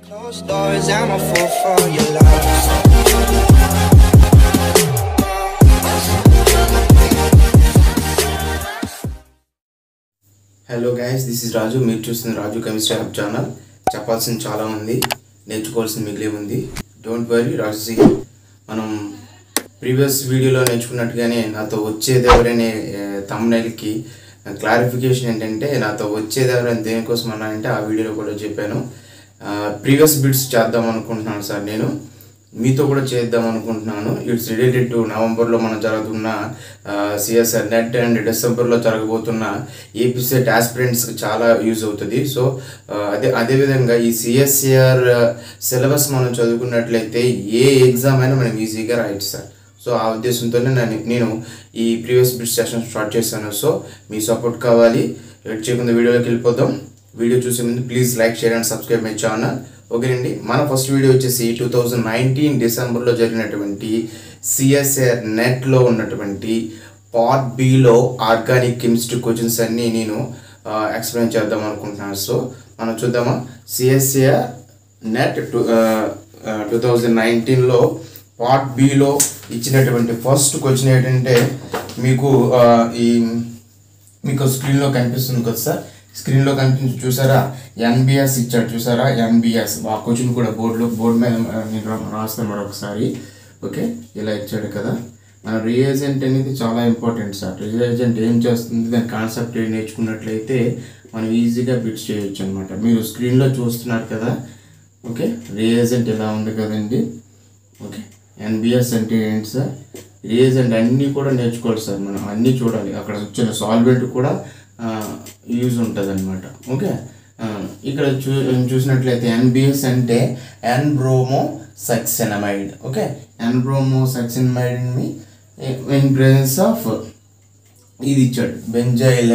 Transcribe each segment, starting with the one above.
Closed doors, I'm a fool for your love. Hello guys, this is Raju. మీరు చూస్తున్న రాజు chemistry hub channel. చెప్పాల్సింది చాలా ఉంది, నేర్చుకోవాల్సింది మిగిలే ఉంది. డోంట్ వరీ, రాజు సి. మనం ప్రీవియస్ వీడియోలో నేర్చుకున్నట్టుగానే నాతో వచ్చేది ఎవరనే థంబ్నెయిల్కి క్లారిఫికేషన్ ఏంటంటే, నాతో వచ్చేది ఎవరైనా దేనికోసం అన్నానంటే ఆ వీడియోలో కూడా చెప్పాను. ప్రీవియస్ బిట్స్ చేద్దాం అనుకుంటున్నాను సార్, నేను మీతో కూడా చేద్దాం అనుకుంటున్నాను. ఇట్స్ రిలేటెడ్ టు నవంబర్లో మనం జరుగుతున్న సిఎస్ఆర్ నెట్ అండ్ డిసెంబర్లో జరగబోతున్న ఏపీసెట్ ఆస్పిరెంట్స్కి చాలా యూజ్ అవుతుంది. సో అదేవిధంగా ఈ సిఎస్ఆర్ సిలబస్ మనం చదువుకున్నట్లయితే ఏ ఎగ్జామ్ అయినా మనం ఈజీగా రాయొచ్చు సార్. సో ఆ ఉద్దేశంతోనే నేను ఈ ప్రీవియస్ బిట్స్ సెషన్ స్టార్ట్ చేశాను. సో మీ సపోర్ట్ కావాలి. వెయిట్ చేయకుండా వీడియోలోకి వెళ్ళిపోదాం. వీడియో చూసే ముందు please like, share and subscribe my channel. ఓకేనండి, మన ఫస్ట్ వీడియో వచ్చేసి 2019 డిసెంబర్లో జరిగినటువంటి సిఎస్ఆర్ నెట్లో ఉన్నటువంటి part below organic chemistry questions అన్నీ నేను ఎక్స్ప్లెయిన్ చేద్దాం అనుకుంటున్నాను. సో మనం చూద్దామా. సిఎస్ఆర్ నెట్ 2019లో పార్ట్ బిలో ఇచ్చినటువంటి ఫస్ట్ క్వశ్చన్ ఏంటంటే, మీకు స్క్రీన్లో కనిపిస్తుంది కదా సార్. స్క్రీన్లో కనిపించి చూసారా, ఎన్బిఎస్ ఇచ్చాడు చూసారా. ఎన్బిఎస్ ఆ క్వశ్చన్ కూడా బోర్డు మీద నేను రాస్తాను మరొకసారి. ఓకే, ఇలా ఇచ్చాడు కదా. మన రియేజెంట్ అనేది చాలా ఇంపార్టెంట్ సార్. రియేజెంట్ ఏం చేస్తుంది, దాని కాన్సెప్ట్ నేర్చుకున్నట్లయితే మనం ఈజీగా బిట్స్ చేయొచ్చు అనమాట. మీరు స్క్రీన్లో చూస్తున్నారు కదా. ఓకే, రియేజెంట్ ఇలా ఉంది కదండి. ఓకే, ఎన్బిఎస్ అంటే ఏంటి సార్? రియేజెంట్ అన్నీ కూడా నేర్చుకోవాలి సార్. మనం అన్నీ చూడాలి. అక్కడ వచ్చిన సాల్వెంట్ కూడా యూజ్ ఉంటుంది అనమాట. ఓకే, ఇక్కడ చూసినట్లయితే ఎన్బిఎస్ అంటే ఎన్బ్రోమోసక్సినమైడ్. ఓకే, ఎన్బ్రోమోసక్సినమైడ్ ఇన్ ప్రెజెన్స్ ఆఫ్ ఇది ఇచ్చాడు, బెంజైల్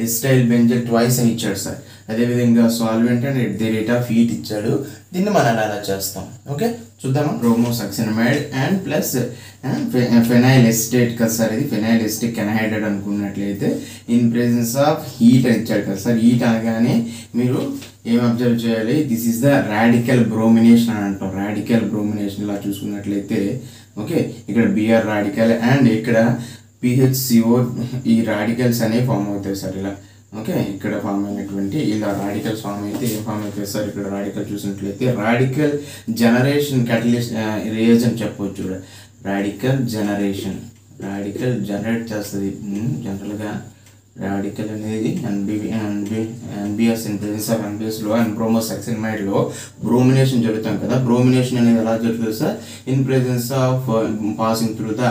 ఎస్టైల్ బెంజైల్ ట్వైస్ అని ఇచ్చాడు సార్. అదేవిధంగా solvent and at the rate of heat ఇచ్చాడు. దీన్ని మనం ఎలా చేస్తాం? ఓకే చూద్దామా. బ్రోమోసక్సినమైడ్ అండ్ ప్లస్ ఫెనైల్ ఎస్టేట్ కదా సార్. ఇది ఫెనైల్ ఎస్టేట్ ఎన్హైడ్రేట్ అనుకున్నట్లయితే ఇన్ ప్రెజెన్స్ ఆఫ్ హీట్ అని ఇచ్చాడు కదా సార్. హీట్ అనగానే మీరు ఏం అబ్జర్వ్ చేయాలి, this is the radical bromination అని అంటాం. రాడికల్ బ్రోమినేషన్ ఇలా చూసుకున్నట్లయితే ఓకే, ఇక్కడ బిఆర్ రాడికల్ అండ్ ఇక్కడ పిహెచ్సిఓ, ఈ రాడికల్స్ అనేవి ఫామ్ అవుతాయి సార్ ఇలా. ఓకే, ఇక్కడ ఫామ్ అయినటువంటి ఇలా రాడికల్స్ ఫామ్ అయితే ఏం ఫామ్ అవుతాయి సార్? ఇక్కడ రాడికల్ చూసినట్లయితే రాడికల్ జనరేషన్ క్యాటలిస్ట్ రియేజెంట్ చెప్పవచ్చు. రాడికల్ జనరేట్ చేస్తుంది జనరల్గా. రాడికల్ అనేది ఎన్బిఎస్ ఇన్ ప్రెజెన్స్ ఆఫ్ ఎన్బిఎస్లో అండ్ బ్రోమోసక్సినమైడ్లో బ్రోమినేషన్ జరుగుతాం కదా. బ్రోమినేషన్ అనేది ఎలా జరుగుతుంది sir? In presence of passing through the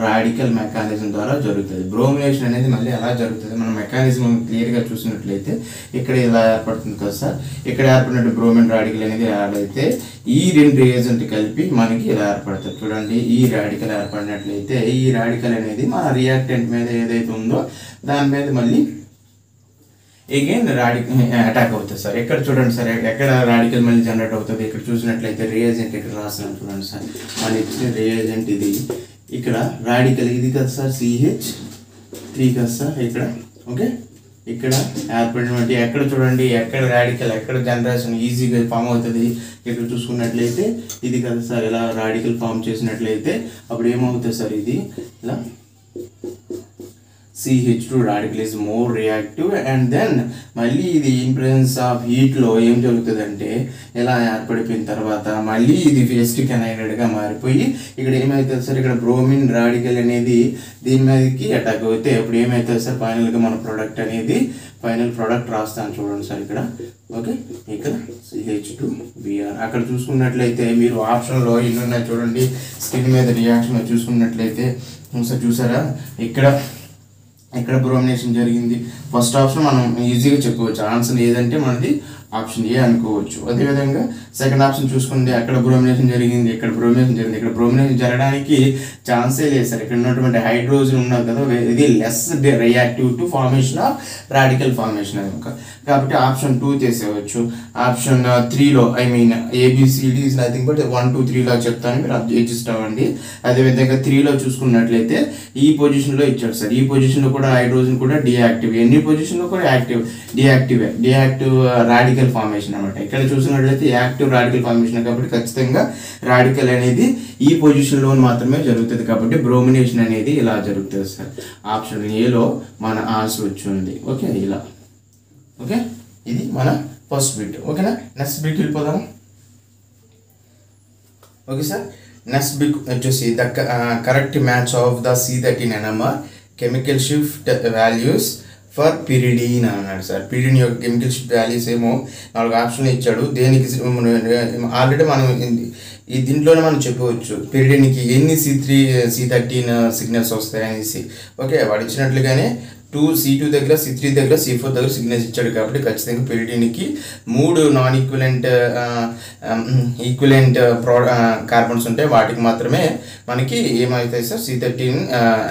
radical mechanism ద్వారా జరుగుతుంది. బ్రోమినేషన్ అనేది మళ్ళీ ఎలా జరుగుతుంది? మన మెకానిజం క్లియర్గా చూసినట్లయితే ఇక్కడ ఇలా ఏర్పడుతుంది కదా సార్. ఇక్కడ ఏర్పడినట్టు బ్రోమిన్ రాడికల్ అనేది ఏర్పడితే ఈ రెండు రియేజెంట్ కలిపి మనకి ఇలా ఏర్పడుతుంది. చూడండి, ఈ రాడికల్ ఏర్పడినట్లయితే ఈ రాడికల్ అనేది మన రియాక్టెంట్ మీద ఏదైతే ఉందో దాని మీద మళ్ళీ అగైన్ అటాక్ అవుతుంది సార్. ఎక్కడ చూడండి సార్, ఎక్కడ రాడికల్ మళ్ళీ జనరేట్ అవుతుంది? ఇక్కడ చూసినట్లయితే రియేజెంట్ ఇక్కడ రాస్తున్నాను చూడండి సార్. మన ఇచ్చిన రియేజెంట్ ఇది. ఇక్కడ రాడికల్ ఇది కదా సార్, CH3 కదా సార్ ఇక్కడ. ఓకే, ఇక్కడ ఏర్పడినటువంటి ఎక్కడ చూడండి, ఎక్కడ రాడికల్ ఎక్కడ జనరేషన్ ఈజీగా ఫామ్ అవుతుంది. ఇక్కడ చూసుకున్నట్లయితే ఇది కదా సార్, ఇలా రాడికల్ ఫామ్ చేసినట్లయితే అప్పుడు ఏమవుతుంది సార్? ఇది ఇలా CH2 radical is more reactive and then మళ్ళీ ఇది ఇన్ ప్రెజెన్స్ ఆఫ్ హీట్లో ఏం జరుగుతుందంటే ఇలా ఏర్పడిపోయిన తర్వాత మళ్ళీ ఇది ఎస్టిక్ ఎన్హైడ్రేట్గా మారిపోయి ఇక్కడ ఏమవుతుంది సార్? ఇక్కడ బ్రోమిన్ రాడికల్ అనేది దీని మీదకి అటాక్ అవుతే అప్పుడు ఏమవుతుంది సార్? ఫైనల్గా మన ప్రోడక్ట్ అనేది ఫైనల్ ప్రోడక్ట్ రాస్తాను చూడండి సార్ ఇక్కడ. ఓకే, ఇక్కడ CH2Br. అక్కడ చూసుకున్నట్లయితే మీరు ఆప్షన్లో ఇన్ని ఉన్నాయి చూడండి. స్కిన్ మీద రియాక్షన్ చూసుకున్నట్లయితే చూసారా, ఇక్కడ బ్రోమినేషన్ జరిగింది. ఫస్ట్ ఆప్షన్ మనం ఈజీగా చెప్పవచ్చు. ఆన్సర్ ఏదంటే మనది ఆప్షన్ ఏ అనుకోవచ్చు. అదేవిధంగా సెకండ్ ఆప్షన్ చూసుకుంటే అక్కడ బ్రోమినేషన్ జరిగింది, ఇక్కడ బ్రోమినేషన్ జరిగింది. ఇక్కడ బ్రోమినేషన్ జరగడానికి ఛాన్సే లేదు సార్. ఇక్కడ ఉన్నటువంటి హైడ్రోజన్ ఉన్నది కదా, ఇది less reactive to formation of radical formation అది. కాబట్టి ఆప్షన్ 2 చేసేవచ్చు. ఆప్షన్ 3లో ABCD ఇస్ నథింగ్ బట్ 1, 2, 3లో చెప్తాను, మీరు అడ్జస్ట్ అవ్వండి. అదేవిధంగా 3లో చూసుకున్నట్లయితే ఈ పొజిషన్లో ఇచ్చాడు సార్. ఈ పొజిషన్లో కూడా హైడ్రోజన్ కూడా డియాక్టివ్, ఎన్ని పొజిషన్లో కూడా డియాక్టివ్ రాడికల్ రాడికల్ ఫార్మేషన్ అనమాట. ఇక్కడ చూసినట్లయితే యాక్టివ్ రాడికల్ ఫార్మేషన్ కాబట్టి ఖచ్చితంగా రాడికల్ అనేది ఈ పొజిషన్లో మాత్రమే జరుగుతుంది కాబట్టి బ్రోమినేషన్ అనేది ఇలా జరుగుతుంది సార్. ఆప్షన్ ఏలో మన ఆన్సర్ వచ్చింది. ఓకే, ఇలా. ఓకే, ఇది మన ఫస్ట్ బిట్. ఓకేనా, నెక్స్ట్ బిట్ వెళ్ళిపోదాం. ఓకే సార్, నెక్స్ట్ బిట్ వచ్చేసి the correct match of the C13 NMR chemical shift values for pyridine అన్నాడు సార్. పిరిడిన్ యొక్క కెమికల్ షిఫ్ట్ వాల్యూస్ ఏమో 4 ఆప్షన్లు ఇచ్చాడు. దేనికి ఆల్రెడీ మనం ఈ దీంట్లోనే మనం చెప్పవచ్చు పిరిడిన్కి ఎన్ని C13 సిగ్నల్స్ వస్తాయి అనేసి. ఓకే, వాడు ఇచ్చినట్లుగానే C2 దగ్గర, C3 దగ్గర, C4 దగ్గర సిగ్నల్స్ ఇచ్చాడు కాబట్టి ఖచ్చితంగా పిరిడిన్కి 3 నాన్ ఈక్వలెంట్ కార్బన్స్ ఉంటాయి. వాటికి మాత్రమే మనకి ఏమవుతాయి సార్ C13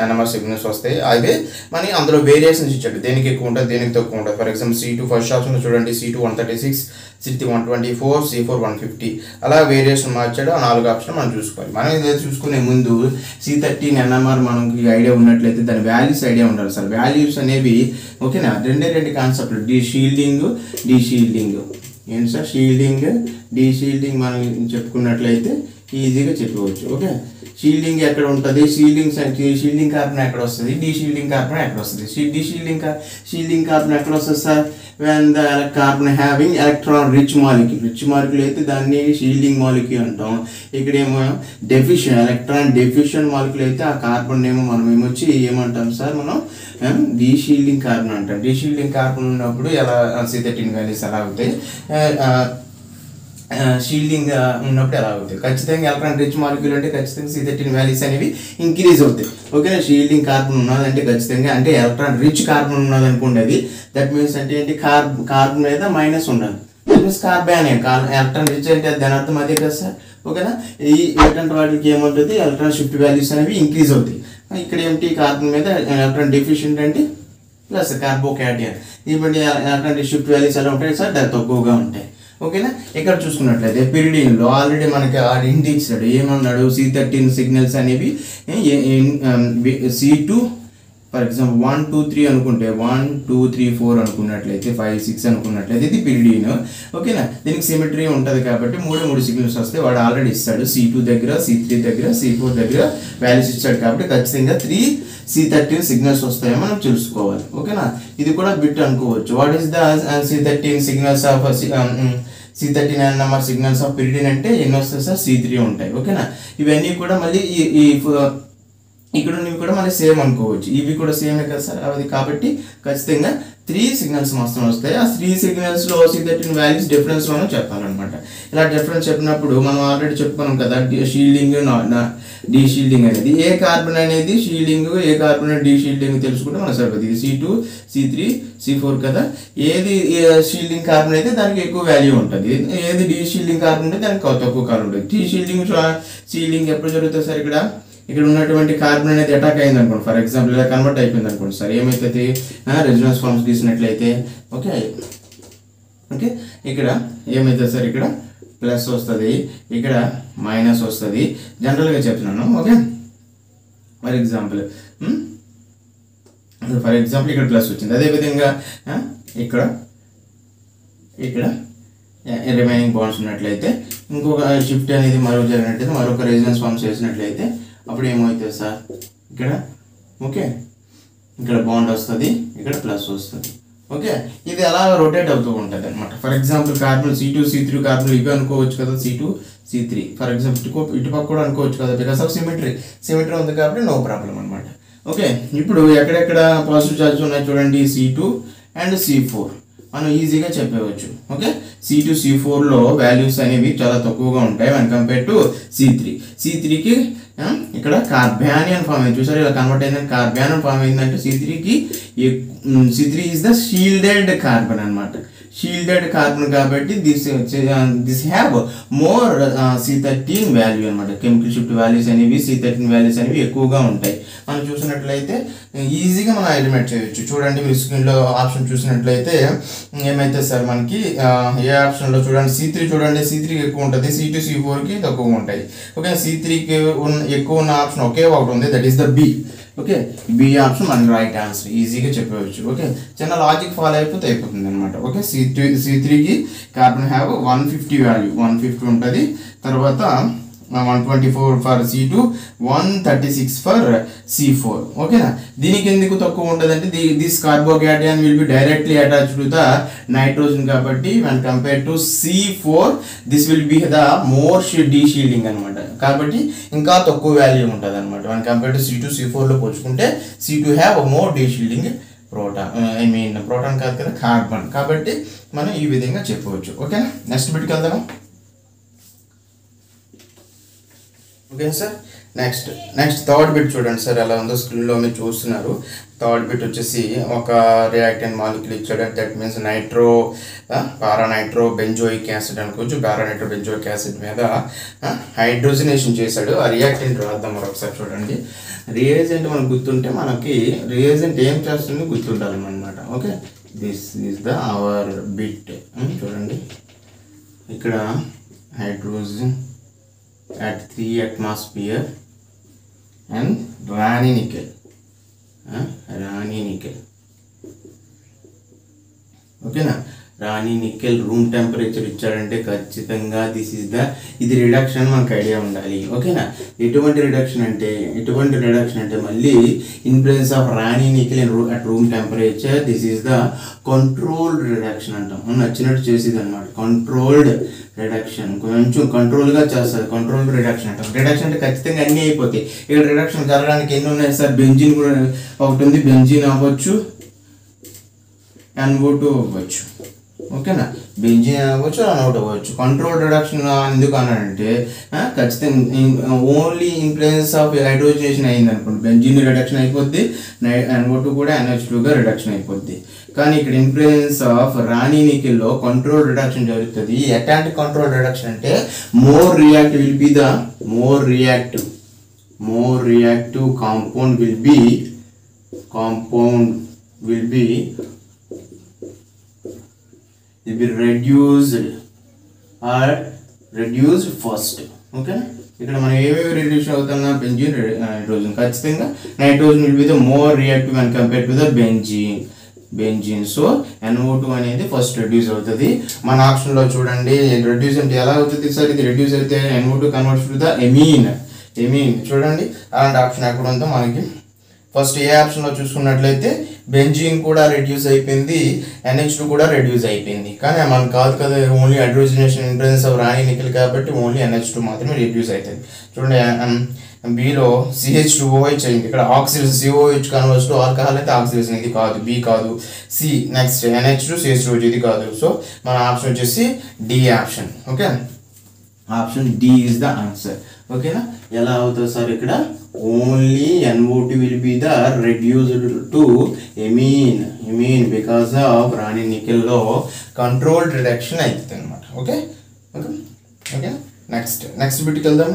NMR సిగ్నల్స్ వస్తాయి. అదే మన అందులో వేరియేషన్స్ ఇచ్చాడు, దేనికి ఎక్కువ ఉంటుంది దేనికి తక్కువ ఉంటుంది. For example C2 first option చూడండి, C2 136, C3 124, C4 150 అలా వేరియేషన్ మార్చాడు. ఆ 4 ఆప్షన్ మనం చూసుకోవాలి. మనం ఇదే చూసుకునే ముందు C13 NMR మనకి ఐడియా ఉన్నట్లయితే దాని వాల్యూస్ ఐడియా ఉండాలి సార్. వాల్యూస్ అనేవి ఓకేనా, రెండు కాన్సెప్ట్లు, డీషీల్డింగ్, ఏంటి సార్ షీల్డింగ్, డీషీల్డింగ్ మనం చెప్పుకున్నట్లయితే ఈజీగా చెప్పవచ్చు. ఓకే, షీల్డింగ్ ఎక్కడ ఉంటుంది, షీల్డింగ్ కార్బన్ ఎక్కడ వస్తుంది, డీషీల్డింగ్ కార్బన్ ఎక్కడ వస్తుంది. షీల్డింగ్ కార్బన్ ఎక్కడ వస్తుంది sir, when the carbon having electron rich molecule అయితే దాన్ని షీల్డింగ్ మాలిక్యూల్ అంటాం. ఇక్కడేమో ఎలక్ట్రాన్ డెఫిషియెంట్ మాలిక్యూల్ అయితే ఆ కార్బన్ ఏమో మనం ఏమొచ్చి ఏమంటాం సార్, మనం డీషీల్డింగ్ కార్బన్ అంటాం. డీషీల్డింగ్ కార్బన్ ఉన్నప్పుడు ఎలా C13 వాల్యూస్ ఎలా అవుతాయి, షీల్డింగ్ ఉన్నప్పుడు ఎలా అవుతాయి. ఖచ్చితంగా ఎలక్ట్రాన్ రిచ్ మాలిక్యూల్ అంటే ఖచ్చితంగా C13 వాల్యూస్ అనేవి ఇంక్రీజ్ అవుతాయి. ఓకేనా, షీల్డింగ్ కార్బన్ ఉన్నదంటే ఖచ్చితంగా అంటే ఎలక్ట్రాన్ రిచ్ కార్బన్ ఉన్నది అనుకోండి, అది దట్ మీన్స్ అంటే ఏంటి, కార్బన్ మీద మైనస్ ఉండాలి, that means carbon. Electron rich అంటే దాని అర్థం అదే కదా సార్. ఓకేనా, ఈ ఇలాంటి వాటికి ఏముంటుంది, ఎలక్ట్రాన్ షిఫ్ట్ వాల్యూస్ అనేవి ఇంక్రీజ్ అవుతాయి. ఇక్కడ ఏంటి, కార్బన్ మీద ఎలక్ట్రాన్ డెఫిషియెంట్ అంటే ప్లస్ కార్బోకాటియన్. ఇప్పుడు ఎలక్ట్రాన్ షిఫ్ట్ వాల్యూస్ ఎలా ఉంటాయి సార్, తక్కువగా ఉంటాయి. ఓకేనా, ఇక్కడ చూసుకున్నట్లయితే పిరిడిన్లో ఆల్రెడీ మనకి ఇంటి ఇచ్చాడు, ఏమన్నాడు, C13 సిగ్నల్స్ అనేవి C2 ఫర్ ఎగ్జాంపుల్ 1 2 3 అనుకుంటే 1 2 3 4 అనుకున్నట్లయితే 5 6 అనుకున్నట్లయితే ఇది పిరిడిన్. ఓకేనా, దీనికి సిమెట్రీ ఉంటుంది కాబట్టి 3 సిగ్నల్స్ వస్తాయి. వాడు ఆల్రెడీ ఇస్తాడు C2 దగ్గర, C3 దగ్గర, C4 దగ్గర వాల్యూస్ ఇచ్చాడు కాబట్టి ఖచ్చితంగా 3 C13 సిగ్నల్స్ వస్తాయో మనం తెలుసుకోవాలి. ఓకేనా, ఇది కూడా బిట్ అనుకోవచ్చు. What is the C13 signals of C13 NMR signals of pyridine అంటే ఎన్ని వస్తాయి సార్, C3 ఉంటాయి. ఓకేనా, ఇవన్నీ కూడా మళ్ళీ ఇక్కడ ఉన్నవి కూడా మనకి సేమ్ అనుకోవచ్చు, ఇవి కూడా సేమే కదా సార్. అది కాబట్టి ఖచ్చితంగా 3 సిగ్నల్స్ మొత్తం వస్తాయి. ఆ 3 సిగ్నల్స్లో C13 వాల్యూస్ డిఫరెన్స్ మనం చెప్పాలన్నమాట. ఇలా డిఫరెన్స్ చెప్పినప్పుడు మనం ఆల్రెడీ చెప్పుకున్నాం కదా, షీల్డింగ్ డీషీల్డింగ్ అనేది, ఏ కార్బన్ అనేది షీల్డింగ్, ఏ కార్బన్ డీషీల్డింగ్ తెలుసుకుంటే మనకు సరిపోతుంది. C2 C3 C4 కదా, ఏది షీల్డింగ్ కార్బన్ అయితే దానికి ఎక్కువ వాల్యూ ఉంటుంది, ఏది డీషీల్డింగ్ కార్బన్ ఉంటే దానికి తక్కువ కార్బన్ ఉంటుంది. షీల్డింగ్ ఎప్పుడు జరుగుతుంది సార్, ఇక్కడ ఉన్నటువంటి కార్బన్ అనేది అటాక్ అయింది అనుకోండి, ఫర్ ఎగ్జాంపుల్ ఇలా కన్వర్ట్ అయిపోయింది అనుకోండి సార్, ఏమైతుంది, రెజొనెన్స్ ఫార్మ్స్ తీసినట్లయితే ఓకే ఇక్కడ ఏమైతుంది సార్, ఇక్కడ ప్లస్ వస్తుంది, ఇక్కడ మైనస్ వస్తుంది, జనరల్గా చెప్తున్నాను. ఓకే, ఫర్ ఎగ్జాంపుల్ ఇక్కడ ప్లస్ వచ్చింది. అదేవిధంగా ఇక్కడ రిమైనింగ్ బాండ్స్ ఉన్నట్లయితే ఇంకొక షిఫ్ట్ అనేది జరిగినట్లయితే మరొక రెజొనెన్స్ ఫార్మ్స్ చేసినట్లయితే అప్పుడు ఏమవుతుంది సార్, ఇక్కడ బాండ్ వస్తుంది, ఇక్కడ ప్లస్ వస్తుంది. ఓకే, ఇది అలా రొటేట్ అవుతూ ఉంటుంది అనమాట. For example carbon C2 C3 carbon ఇవి అనుకోవచ్చు కదా, C2 C3 ఫర్ ఎగ్జాంపుల్ ఇటుపక్క కూడా అనుకోవచ్చు కదా, బికాస్ ఆఫ్ సిమెట్రీ ఉంది కాబట్టి నో ప్రాబ్లం అనమాట. ఓకే, ఇప్పుడు ఎక్కడెక్కడ పాజిటివ్ చార్జ్ ఉన్నాయి చూడండి, C2 అండ్ C4 మనం ఈజీగా చెప్పవచ్చు. ఓకే, C2 C4లో వాల్యూస్ అనేవి చాలా తక్కువగా ఉంటాయి వన్ కంపేర్ టు C3కి ఇక్కడ కార్బానియన్ ఫామ్ అయింది చూసారు, ఇలా కన్వర్ట్ అయిందని కార్బానియన్ ఫామ్ అయిందంటే C3 is the shielded carbon అనమాట. షీల్డెడ్ కార్బన్ కాబట్టి this have more C13 value అనమాట. కెమికల్ షిఫ్ట్ వాల్యూస్ అనేవి C13 వాల్యూస్ అనేవి ఎక్కువగా ఉంటాయి. మనం చూసినట్లయితే ఈజీగా మనం ఎలిమినేట్ చేయొచ్చు. చూడండి మీరు స్క్రీన్లో ఆప్షన్ చూసినట్లయితే ఏమైతే సార్ మనకి ఏ ఆప్షన్లో చూడండి, C3 చూడండి, C3కి ఎక్కువ ఉంటుంది, C2 C4కి తక్కువ ఉంటాయి. ఓకే, C3కి ఎక్కువ ఉన్న ఆప్షన్ ఒకే ఒకటి ఉంది, that is the B. Okay, B option మనకి రైట్ ఆన్సర్, ఈజీగా చెప్పవచ్చు. ఓకే, చిన్న లాజిక్ ఫాలో అయిపోతుంది అనమాట. ఓకే, C3కి కార్బన్ హ్యావ్ 150 వాల్యూ 150 ఉంటుంది. తర్వాత 124 ఫర్ C2, 136 ఫర్ C4. ఓకేనా. దీనికి ఎందుకు తక్కువ ఉంటుందంటే this carbocation will be directly attached to the nitrogen కాబట్టి when compared to C4 this will be the more డీషీల్డింగ్ అనమాట. కాబట్టి ఇంకా తక్కువ వాల్యూ ఉంటుంది అనమాట. when compared to C2, C4లో పోల్చుకుంటే C2 హ్యావ్ మోర్ డీషీల్డింగ్ ప్రోటాన్ కాదు కదా, కార్బన్. కాబట్టి మనం ఈ విధంగా చెప్పవచ్చు. ఓకేనా. నెక్స్ట్ బిట్కి వెళ్దాము. Okay sir. Next third bit చూడండి సార్ ఎలా ఉందో స్క్రీన్లో మీరు చూస్తున్నారు. థర్డ్ బిట్ వచ్చేసి ఒక రియాక్టెంట్ మాలిక్యూల్ ఇచ్చాడు. దట్ మీన్స్ పారానైట్రో బెంజోయిక్ యాసిడ్ అనుకోవచ్చు. పారానైట్రో బెంజోయిక్ యాసిడ్ మీద హైడ్రోజనేషన్ చేశాడు. ఆ రియాక్టెంట్ రాద్దాం మరొకసారి చూడండి. రియేజెంట్ మనకు గుర్తుంటే మనకి రియేజెంట్ ఏం చేస్తుందో గుర్తుండాలన్నమాట. Okay. This is the our bit. చూడండి ఇక్కడ hydrogen at 3 atmosphere and Rani nickel. ఓకేనా. రాణి నికెల్ రూమ్ టెంపరేచర్ ఇచ్చాడంటే ఖచ్చితంగా ఇది రిడక్షన్ మనకు ఐడియా ఉండాలి. ఓకేనా. ఎటువంటి రిడక్షన్ అంటే మళ్ళీ in presence of Rani nickel at room temperature this is the controlled reduction అంటాం. మనం నచ్చినట్టు చేసేది అనమాట. కంట్రోల్డ్ రిడక్షన్, కొంచెం కంట్రోల్గా చేస్తుంది. కంట్రోల్డ్ రిడక్షన్ అంటాం. రిడక్షన్ అంటే ఖచ్చితంగా అన్నీ అయిపోతాయి. ఇక్కడ రిడక్షన్ జరగడానికి ఎన్ని ఉన్నాయి సార్? బెంజిన్ కూడా ఒకటి ఉంది. బెంజిన్ అవ్వచ్చు, NO2 అవ్వచ్చు. ఓకేనా. బెంజిన్ అవ్వచ్చు, NO2 అవ్వచ్చు. కంట్రోల్ రిడక్షన్ ఎందుకు అన్నాడంటే ఖచ్చితంగా only in presence of hydrogenation అయింది అనుకోండి, బెంజిన్ రిడక్షన్ అయిపోద్ది, NO2 కూడా NH2గా రిడక్షన్ అయిపోద్ది. కానీ ఇక్కడ ఇన్ ప్రెసెన్స్ ఆఫ్ రాణి నికెల్లో కంట్రోల్ రిడక్షన్ జరుగుతుంది. ఎట్లాంటి కంట్రోల్ రిడక్షన్ అంటే more reactive compound will be reduced first. Okay. ఇక్కడ మనం ఏమేమి రిడ్యూస్ అవుతున్నా బెంజిన్, నైట్రోజన్. ఖచ్చితంగా nitrogen will be the more reactive and compare to the benzene. So NO2 అనేది ఫస్ట్ రెడ్యూస్ అవుతుంది. మన ఆప్షన్లో చూడండి రెడ్యూస్ అంటే ఎలా అవుతుంది సార్? ఇది రెడ్యూస్ అయితే NO2 converts to the amine. చూడండి అలాంటి ఆప్షన్ ఎక్కడ ఉందో మనకి ఫస్ట్ ఏ ఆప్షన్లో చూసుకున్నట్లయితే బెంజిన్ కూడా రెడ్యూస్ అయిపోయింది, NH2 కూడా రెడ్యూస్ అయిపోయింది. కానీ మనకు కాదు కదా, only hydrogenation in presence of Rani nickel కాబట్టి ఓన్లీ NH2 మాత్రమే రెడ్యూస్ అవుతుంది. చూడండి బిలో CH2OH అయింది. ఇక్కడ oxygen COH converts to alcohol అయితే ఆక్సిజన్, ఇది కాదు, బి కాదు, సి. నెక్స్ట్ NH2 CH2OH ఇది కాదు. సో మన ఆప్షన్ వచ్చేసి D option. Okay. Option D is the answer. ఓకేనా. ఎలా అవుతుంది సార్? ఇక్కడ only NO2 will be the reduced to amine because of Raney నికెల్లో కంట్రోల్డ్ రిడక్షన్ అవుతుంది అనమాట. ఓకే. నెక్స్ట్ బిట్కి వెళ్దాం.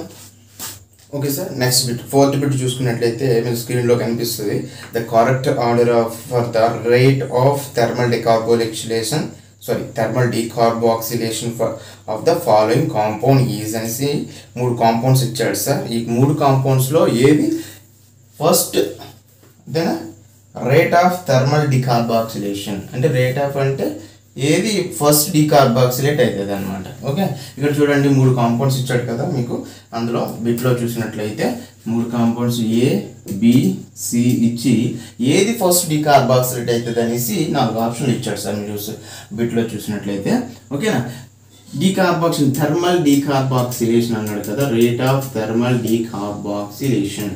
Okay sir. Next bit fourth bit చూసుకున్నట్లయితే మీరు స్క్రీన్లో కనిపిస్తుంది. The correct order for the rate of thermal decarboxylation of the following compound is అనేసి 3 కాంపౌండ్స్ ఇచ్చాడు సార్. ఈ 3 కాంపౌండ్స్లో ఏది first rate of thermal decarboxylation అంటే రేట్ ఆఫ్ అంటే ఏది ఫస్ట్ డీకార్బాక్సిలేట్ అవుతుంది అనమాట. ఓకే. ఇక్కడ చూడండి 3 కాంపౌండ్స్ ఇచ్చాడు కదా మీకు. అందులో బిట్లో చూసినట్లయితే 3 కాంపౌండ్స్ A, B, C ఇచ్చి ఏది ఫస్ట్ డీకార్బాక్సిలేట్ అవుతుంది అనేసి 4 ఆప్షన్లు ఇచ్చాడు సార్ మీరు బిట్లో చూసినట్లయితే. ఓకేనా. థర్మల్ డీకార్బాక్సిలేషన్ అన్నాడు కదా, రేట్ ఆఫ్ థర్మల్ డీకార్బాక్సిలేషన్.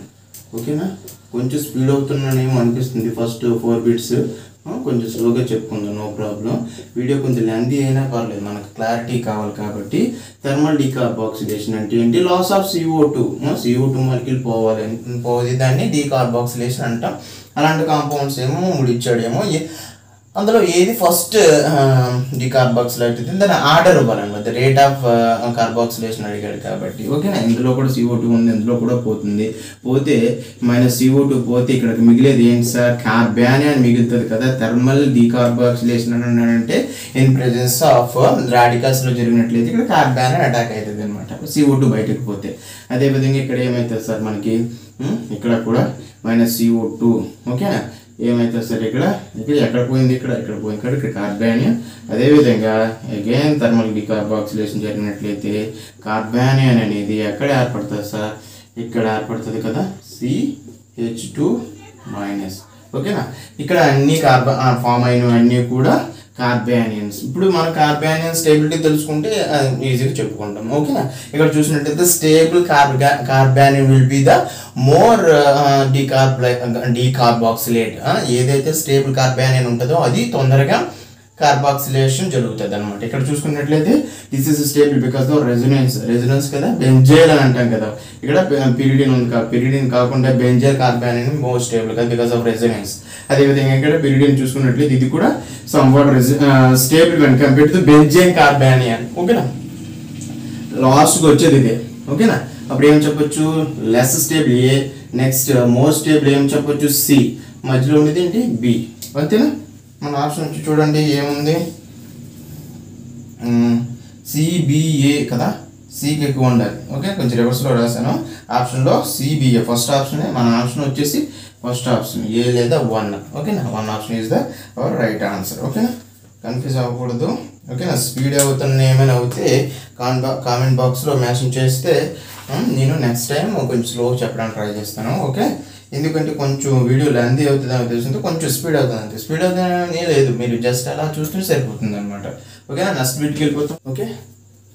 ఓకేనా. కొంచెం స్పీడ్ అవుతున్నానేమో అనిపిస్తుంది. ఫస్ట్ 4 బిట్స్ కొంచెం స్లోగా చెప్పుకుందాం, నో ప్రాబ్లం. వీడియో కొంచెం లెంతీ అయినా పర్లేదు, మనకు క్లారిటీ కావాలి కాబట్టి. థర్మల్ డీకార్బాక్సిలేషన్ అంటే ఏంటి? లాస్ ఆఫ్ CO2 మాలిక్యూల్ పోవాలి, దాన్ని డీకార్బాక్సిలేషన్ అంటాం. అలాంటి కాంపౌండ్స్ ఏమో 3 ఇచ్చాడేమో. అందులో ఏది ఫస్ట్ డీకార్బాక్సిలేట్ అవుతుంది దాని ఆర్డర్ ఇవ్వాలన్నమాట. రేట్ ఆఫ్ కార్బాక్సిలేషన్ అడిగాడు కాబట్టి. ఓకేనా. ఇందులో కూడా CO2 ఉంది, ఇందులో కూడా పోతుంది. పోతే -CO2 పోతే ఇక్కడ మిగిలేది ఏంటి సార్? కార్బాన్ అని మిగులుతుంది కదా. థర్మల్ డీకార్బాక్సిలేషన్ అని అన్నాడంటే ఇన్ ప్రెజెన్స్ ఆఫ్ రాడికల్స్లో జరిగినట్లయితే ఇక్కడ కార్బాన్ అటాక్ అవుతుంది అనమాట, CO2 బయటకు పోతే. అదేవిధంగా ఇక్కడ ఏమవుతుంది సార్ మనకి? ఇక్కడ కూడా -CO2. ఓకేనా. ఏమైతే సరే ఇక్కడ ఎక్కడ పోయింది, ఇక్కడ పోయింది, ఇక్కడ కార్బానియన్. అదేవిధంగా అగైన్ థర్మల్ డీకార్బాక్సిలేషన్ జరిగినట్లయితే కార్బానియన్ అనేది ఎక్కడ ఏర్పడుతుంది సార్, ఇక్కడ ఏర్పడుతుంది కదా, CH2-. ఓకేనా. ఇక్కడ అన్ని ఫామ్ అయినవన్నీ కూడా కార్బానియన్స్. ఇప్పుడు మన కార్బానియన్ స్టేబిలిటీ తెలుసుకుంటే ఈజీగా చెప్పుకుంటాం. ఓకేనా. ఇక్కడ చూసినట్టయితే stable carbanion will be the more decarboxylate. ఏదైతే స్టేబుల్ కార్బానియన్ ఉంటుందో అది తొందరగా కార్బాక్సిలేషన్ జరుగుతుంది అనమాట. ఇక్కడ చూసుకున్నట్లయితే this is stable because of resonance కదా, బెంజైల్ అని అంటాం కదా. ఇక్కడ పిరిడిన్ ఉంది, పిరిడిన్ కాకుండా బెంజైల్ కార్బానియన్ మోర్ స్టేబుల్ కదా బికాస్ ఆఫ్ రెజొనెన్స్. అదేవిధంగా ఇక్కడ పిరిడిన్ చూసుకున్నట్లయితే ఇది కూడా somewhat stable when compared to benzyl carbanion. ఓకేనా. లాస్ట్కి వచ్చేది ఇదే. ఓకేనా. అప్పుడు ఏం చెప్పొచ్చు, less stable A, next more stable ఏం చెప్పొచ్చు సి, మధ్యలో ఉండేది ఏంటి బి. అంతేనా. మన ఆప్షన్ వచ్చి చూడండి ఏముంది, CBA కదా, సికి ఎక్కువ ఉండాలి. ఓకే, కొంచెం రివర్స్లో రాశాను. ఆప్షన్లో CBA ఫస్ట్ ఆప్షన్. మన ఆప్షన్ వచ్చేసి ఫస్ట్ ఆప్షన్ ఏ లేదా 1. ఓకేనా. 1 option is the our right answer. ఓకేనా, కన్ఫ్యూజ్ అవ్వకూడదు. ఓకేనా. స్పీడ్ అవుతున్న ఏమైనా అవుతే కామెంట్ బాక్స్లో మెన్షన్ చేస్తే నేను నెక్స్ట్ టైం కొంచెం స్లో చెప్పడానికి ట్రై చేస్తాను. ఓకే, ఎందుకంటే కొంచెం వీడియో లెంతీ అవుతుంది అని తెలిసింది, కొంచెం స్పీడ్ అవుతుంది అంతే. స్పీడ్ అవుతుందని లేదు, మీరు జస్ట్ అలా చూస్తే సరిపోతుంది అనమాట. ఓకేనా. నెక్స్ట్ బిట్కి వెళ్ళిపోతాం. ఓకే,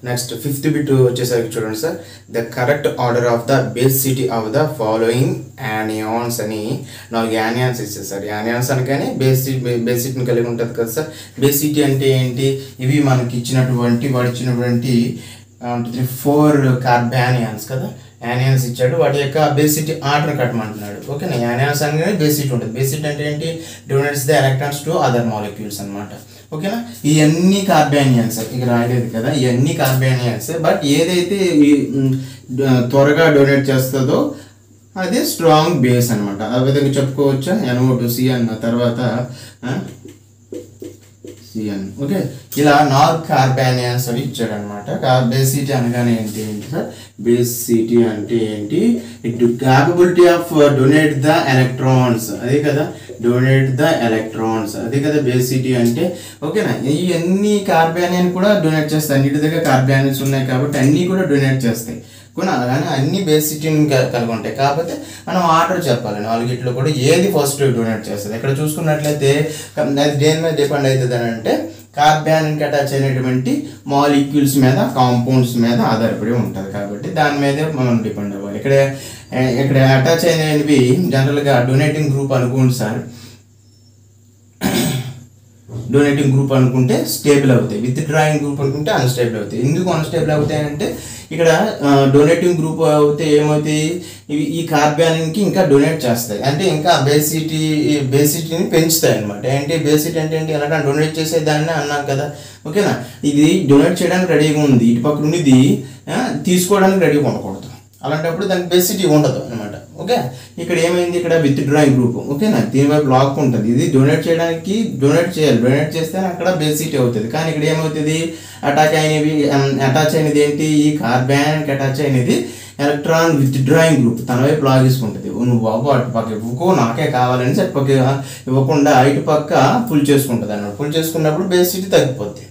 నెక్స్ట్ 5th బిట్ వచ్చేసరికి చూడండి sir, the correct order of the basicity of the following anions అని 4 యానియాన్స్ ఇచ్చేసారు. యానియాన్స్ అనగానే బేసిటీని కలిగి ఉంటుంది కదా సార్. బేసిటీ అంటే ఏంటి, ఇవి మనకి ఇచ్చినటువంటి 4 కార్బానియన్స్ కదా, యానియాన్స్ ఇచ్చాడు. వాటి యొక్క బేసిటీ ఆర్డర్ కట్టమంటున్నాడు. ఓకేనా. యానియాన్స్ అనగానే బేసిటీ ఉంటుంది. బేసిటీ అంటే ఏంటి, donates the electrons to other molecules అనమాట. ఓకేనా. ఇవన్నీ కార్బానియన్స్, ఇక రాయలేదు కదా, ఇవన్నీ కార్బానియన్స్. బట్ ఏదైతే త్వరగా డొనేట్ చేస్తుందో అదే స్ట్రాంగ్ బేస్ అనమాట. ఆ విధంగా చెప్పుకోవచ్చా. NO2CN తర్వాత CN. ఓకే, ఇలా 4 కార్బానియన్స్ అని ఇచ్చాడు అనమాట. బేసిటీ అనగానే ఏంటి సార్, బేసిటీ అంటే ఏంటి, it capability of donate the electrons, అదే కదా, డొనేట్ ద ఎలక్ట్రాన్స్, అదే కదా బేసిటీ అంటే. ఓకేనా. ఈ అన్ని కార్బానియన్ కూడా డొనేట్ చేస్తాయి. అన్నిటి దగ్గర కార్బానియన్స్ ఉన్నాయి కాబట్టి అన్నీ కూడా డొనేట్ చేస్తాయి. కానీ అన్ని బేసిటీని కలిగి ఉంటాయి. కాకపోతే మనం ఆర్డర్ చెప్పాలి, 4 కూడా ఏది ఫస్ట్ డొనేట్ చేస్తుంది. ఇక్కడ చూసుకున్నట్లయితే అది దేని మీద డిపెండ్ అవుతుంది అని అంటే కార్బానియన్కి అటాచ్ అయినటువంటి మాలిక్యూల్స్ మీద, కాంపౌండ్స్ మీద ఆధారపడి ఉంటుంది. కాబట్టి దాని మీదే మనం డిపెండ్ అవ్వాలి. ఇక్కడ అటాచ్ అయినవి జనరల్గా డొనేటింగ్ గ్రూప్ అనుకోండి సార్. డొనేటింగ్ గ్రూప్ అనుకుంటే స్టేబుల్ అవుతాయి, విత్ డ్రాయింగ్ గ్రూప్ అనుకుంటే అన్స్టేబుల్ అవుతాయి. ఎందుకు అన్స్టేబుల్ అవుతాయి అంటే ఇక్కడ డొనేటింగ్ గ్రూప్ అవుతే ఏమవుతాయి, ఇవి ఈ కార్బానియన్కి ఇంకా డొనేట్ చేస్తాయి, అంటే ఇంకా బేసిటీని పెంచుతాయి అనమాట. ఏంటి బేసిటీ అంటే ఏంటి, ఎలా డొనేట్ చేసే దాన్ని అన్నాం కదా. ఓకేనా. ఇది డొనేట్ చేయడానికి రెడీగా ఉంది, ఇటు పక్క నుండి ఇది తీసుకోవడానికి రెడీగా ఉండకూడదు. అలాంటప్పుడు దానికి బేసిటీ ఉండదు అనమాట. ఓకే, ఇక్కడ ఏమైంది, ఇక్కడ విత్ డ్రాయింగ్ గ్రూప్. ఓకేనా. దీనివైపు లాక్ ఉంటుంది, ఇది డొనేట్ చేయడానికి డొనేట్ చేయాలి, డొనేట్ చేస్తే అక్కడ బేసిటీ అవుతుంది. కానీ ఇక్కడ ఏమవుతుంది, అటాచ్ అయినది ఏంటి, ఈ కార్బానియన్కి అటాచ్ అయినది ఎలక్ట్రాన్ విత్ డ్రాయింగ్ గ్రూప్ తన వైపు లాగేసుకుంటుంది. నువ్వు బాబు అటు పక్క ఇవ్వకు, నాకే కావాలని అటు పక్క ఇవ్వకుండా ఇటు పక్క ఫుల్ చేసుకుంటుంది అన్నమాట. ఫుల్ చేసుకున్నప్పుడు బేసిటీ తగ్గిపోద్ది.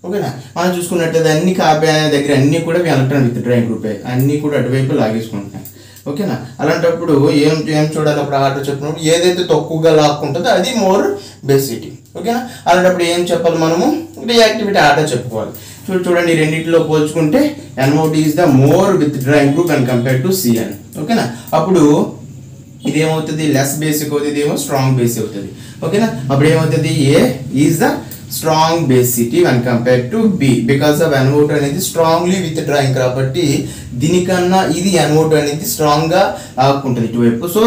ఓకేనా. మనం చూసుకున్నట్లయితే అన్ని కార్బానియన్ దగ్గర అన్నీ కూడా ఎలక్ట్రాన్ విత్ డ్రాయింగ్ గ్రూపే, అన్నీ కూడా అటువైపు లాగేసుకుంటున్నాయి. ఓకేనా. అలాంటప్పుడు ఏం చూడాలి, అప్పుడు ఆర్డర్ చెప్పినప్పుడు ఏదైతే తక్కువగా లాక్కుంటుందో అది మోర్ బేసిటీ. ఓకేనా. అలాంటప్పుడు ఏం చెప్పాలి, మనము రియాక్టివిటీ ఆర్డర్ చెప్పుకోవాలి. చూడండి, రెండింటిలో పోల్చుకుంటే NO2 is the more with drawing group and compare to CN. ఓకేనా. అప్పుడు ఇదేమవుతుంది, లెస్ బేసిక్ అవుతుంది, ఇదేమో స్ట్రాంగ్ బేసిక్ అవుతుంది. ఓకేనా. అప్పుడు ఏమవుతుంది, A is the strong basicity when compared to B because of NO2 అనేది స్ట్రాంగ్లీ విత్ డ్రాయింగ్ కాబట్టి దీనికన్నా ఇది NO2 అనేది స్ట్రాంగ్గా ఆకుంటుంది ఇటువైపు. సో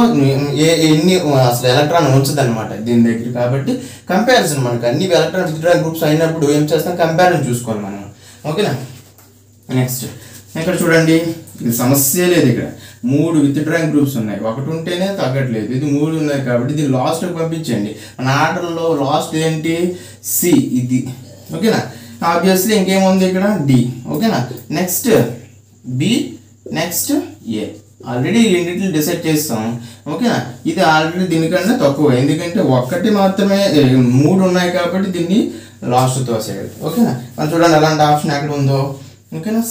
ఎన్ని అసలు ఎలక్ట్రాన్ ఉంచదు అనమాట దీని దగ్గర. కాబట్టి కంపారిజన్ మనకు అన్ని ఎలక్ట్రాన్ విత్ డ్రాయింగ్ గ్రూప్స్ అయినప్పుడు ఏం చేస్తాం, కంపారిజన్ చూసుకోవాలి మనం. ఓకేనా. నెక్స్ట్ ఇక్కడ చూడండి, ఇది సమస్య లేదు. ఇక్కడ 3 విత్ డ్రాయింగ్ గ్రూప్స్ ఉన్నాయి, ఒకటి ఉంటేనే తగ్గట్లేదు, ఇది 3 ఉన్నాయి కాబట్టి ఇది లాస్ట్కి పంపించండి. మన ఆర్డర్లో లాస్ట్ ఏంటి, C ఇది. ఓకేనా. ఆబ్వియస్లీ ఇంకేముంది ఇక్కడ D. ఓకేనా. Next B, next A. Already రెండింటిని డిసైడ్ చేస్తాం. ఓకేనా, ఇది ఆల్రెడీ దీనికన్నా తక్కువ, ఎందుకంటే ఒక్కటి మాత్రమే 3 ఉన్నాయి కాబట్టి దీన్ని లాస్ట్ తోసేయాలి. ఓకేనా, మనం చూడండి అలాంటి ఆప్షన్ ఎక్కడ ఉందో. ఓకేనా,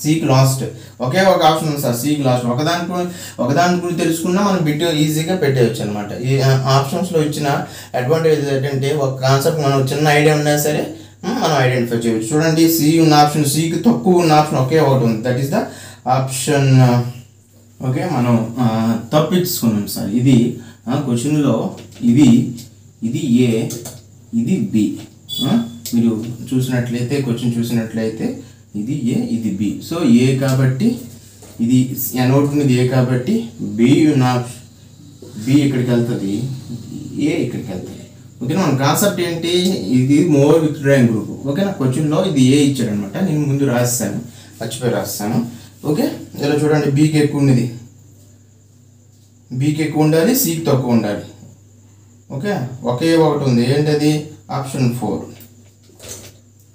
సికి లాస్ట్ ఒకే ఒక ఆప్షన్ ఉంది సార్, సికి లాస్ట్. ఒకదాని గురించి తెలుసుకున్నా మనం బిట్ ఈజీగా పెట్టేయచ్చు అనమాట. ఈ ఆప్షన్స్లో ఇచ్చిన అడ్వాంటేజ్ ఏంటంటే ఒక కాన్సెప్ట్ మనం చిన్న ఐడియా ఉన్నా సరే మనం ఐడెంటిఫై చేయవచ్చు. చూడండి, సి ఉన్న ఆప్షన్, సికి తక్కువ ఉన్న ఆప్షన్ ఒకే ఒకటి ఉంది, that is the option. Okay, మనం తప్పించుకున్నాం సార్. ఇది క్వశ్చన్లో ఇది ఏ, ఇది బి. మీరు చూసినట్లయితే క్వశ్చన్ చూసినట్లయితే ఇది ఏ, ఇది బి. సో ఏ కాబట్టి ఇది నోట్ ఉన్నది ఏ కాబట్టి బి ఇక్కడికి వెళ్తుంది, ఏ ఇక్కడికి వెళ్తుంది. ఓకేనా, మన కాన్సెప్ట్ ఏంటి, ఇది మోర్ విత్డ్రాయింగ్ గ్రూప్. ఓకేనా, క్వశ్చన్లో ఇది ఏ ఇచ్చాడనమాట, నేను ముందు రాస్తాను, మర్చిపోయి రాస్తాను. ఓకే, ఇలా చూడండి, బీకి ఎక్కువ ఉన్నది, బీకి ఎక్కువ ఉండాలి, సికి తక్కువ ఉండాలి. ఓకే, ఒకే ఒకటి ఉంది, ఏంటది ఆప్షన్ 4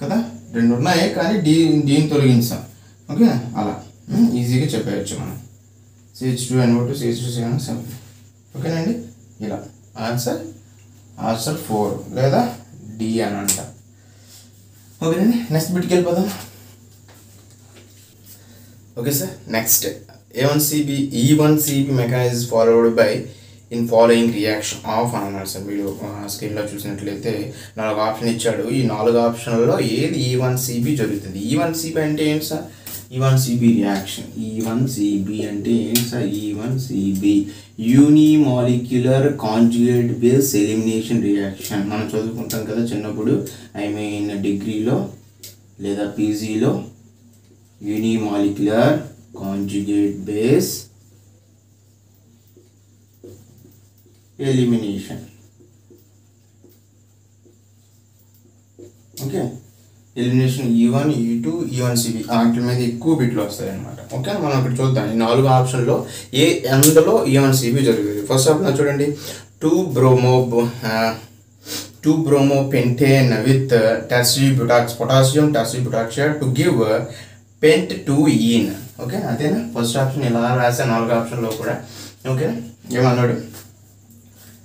కదా. 2 ఉన్నాయి కానీ దీన్ని తొలగించాం. ఓకే, అలా ఈజీగా చెప్పేయచ్చు మనం. CH2 NO2 CH2CN7. ఓకేనండి, ఇలా ఆన్సర్ 4 లేదా డి అని అంట. ఓకేనండి, నెక్స్ట్ బిట్కి వెళ్ళిపోదాం. Okay sir, next E1CB mechanism is followed by in following reaction of అన్నారు సార్. మీరు స్క్రీన్లో చూసినట్లయితే 4 ఆప్షన్ ఇచ్చాడు. ఈ 4 ఆప్షన్లలో ఏది E1CB జరుగుతుంది? E1CB అంటే ఏంటి సార్? E1CB reaction. E1CB అంటే ఏంటి sir? E1CB unimolecular conjugate base elimination reaction. మనం చదువుకుంటాం కదా చిన్నప్పుడు, డిగ్రీలో లేదా పీజీలో. Unimolecular conjugate base elimination. Okay, elimination E1, E2, E1CB వాటి మీద ఎక్కువ బిట్లు వస్తాయి అన్నమాట. ఓకే, మనం ఇక్కడ చూద్దాం. ఈ 4 ఆప్షన్లో అందులో E1CB జరుగుతుంది. ఫస్ట్ ఆప్షన్ చూడండి, 2-bromopentane with tertiary potassium tertiary butaxide to give pent2ene. Okay, అదేనా ఫస్ట్ ఆప్షన్. ఇలా రాసే 4 ఆప్షన్లో కూడా. ఓకే, ఏమన్నాడు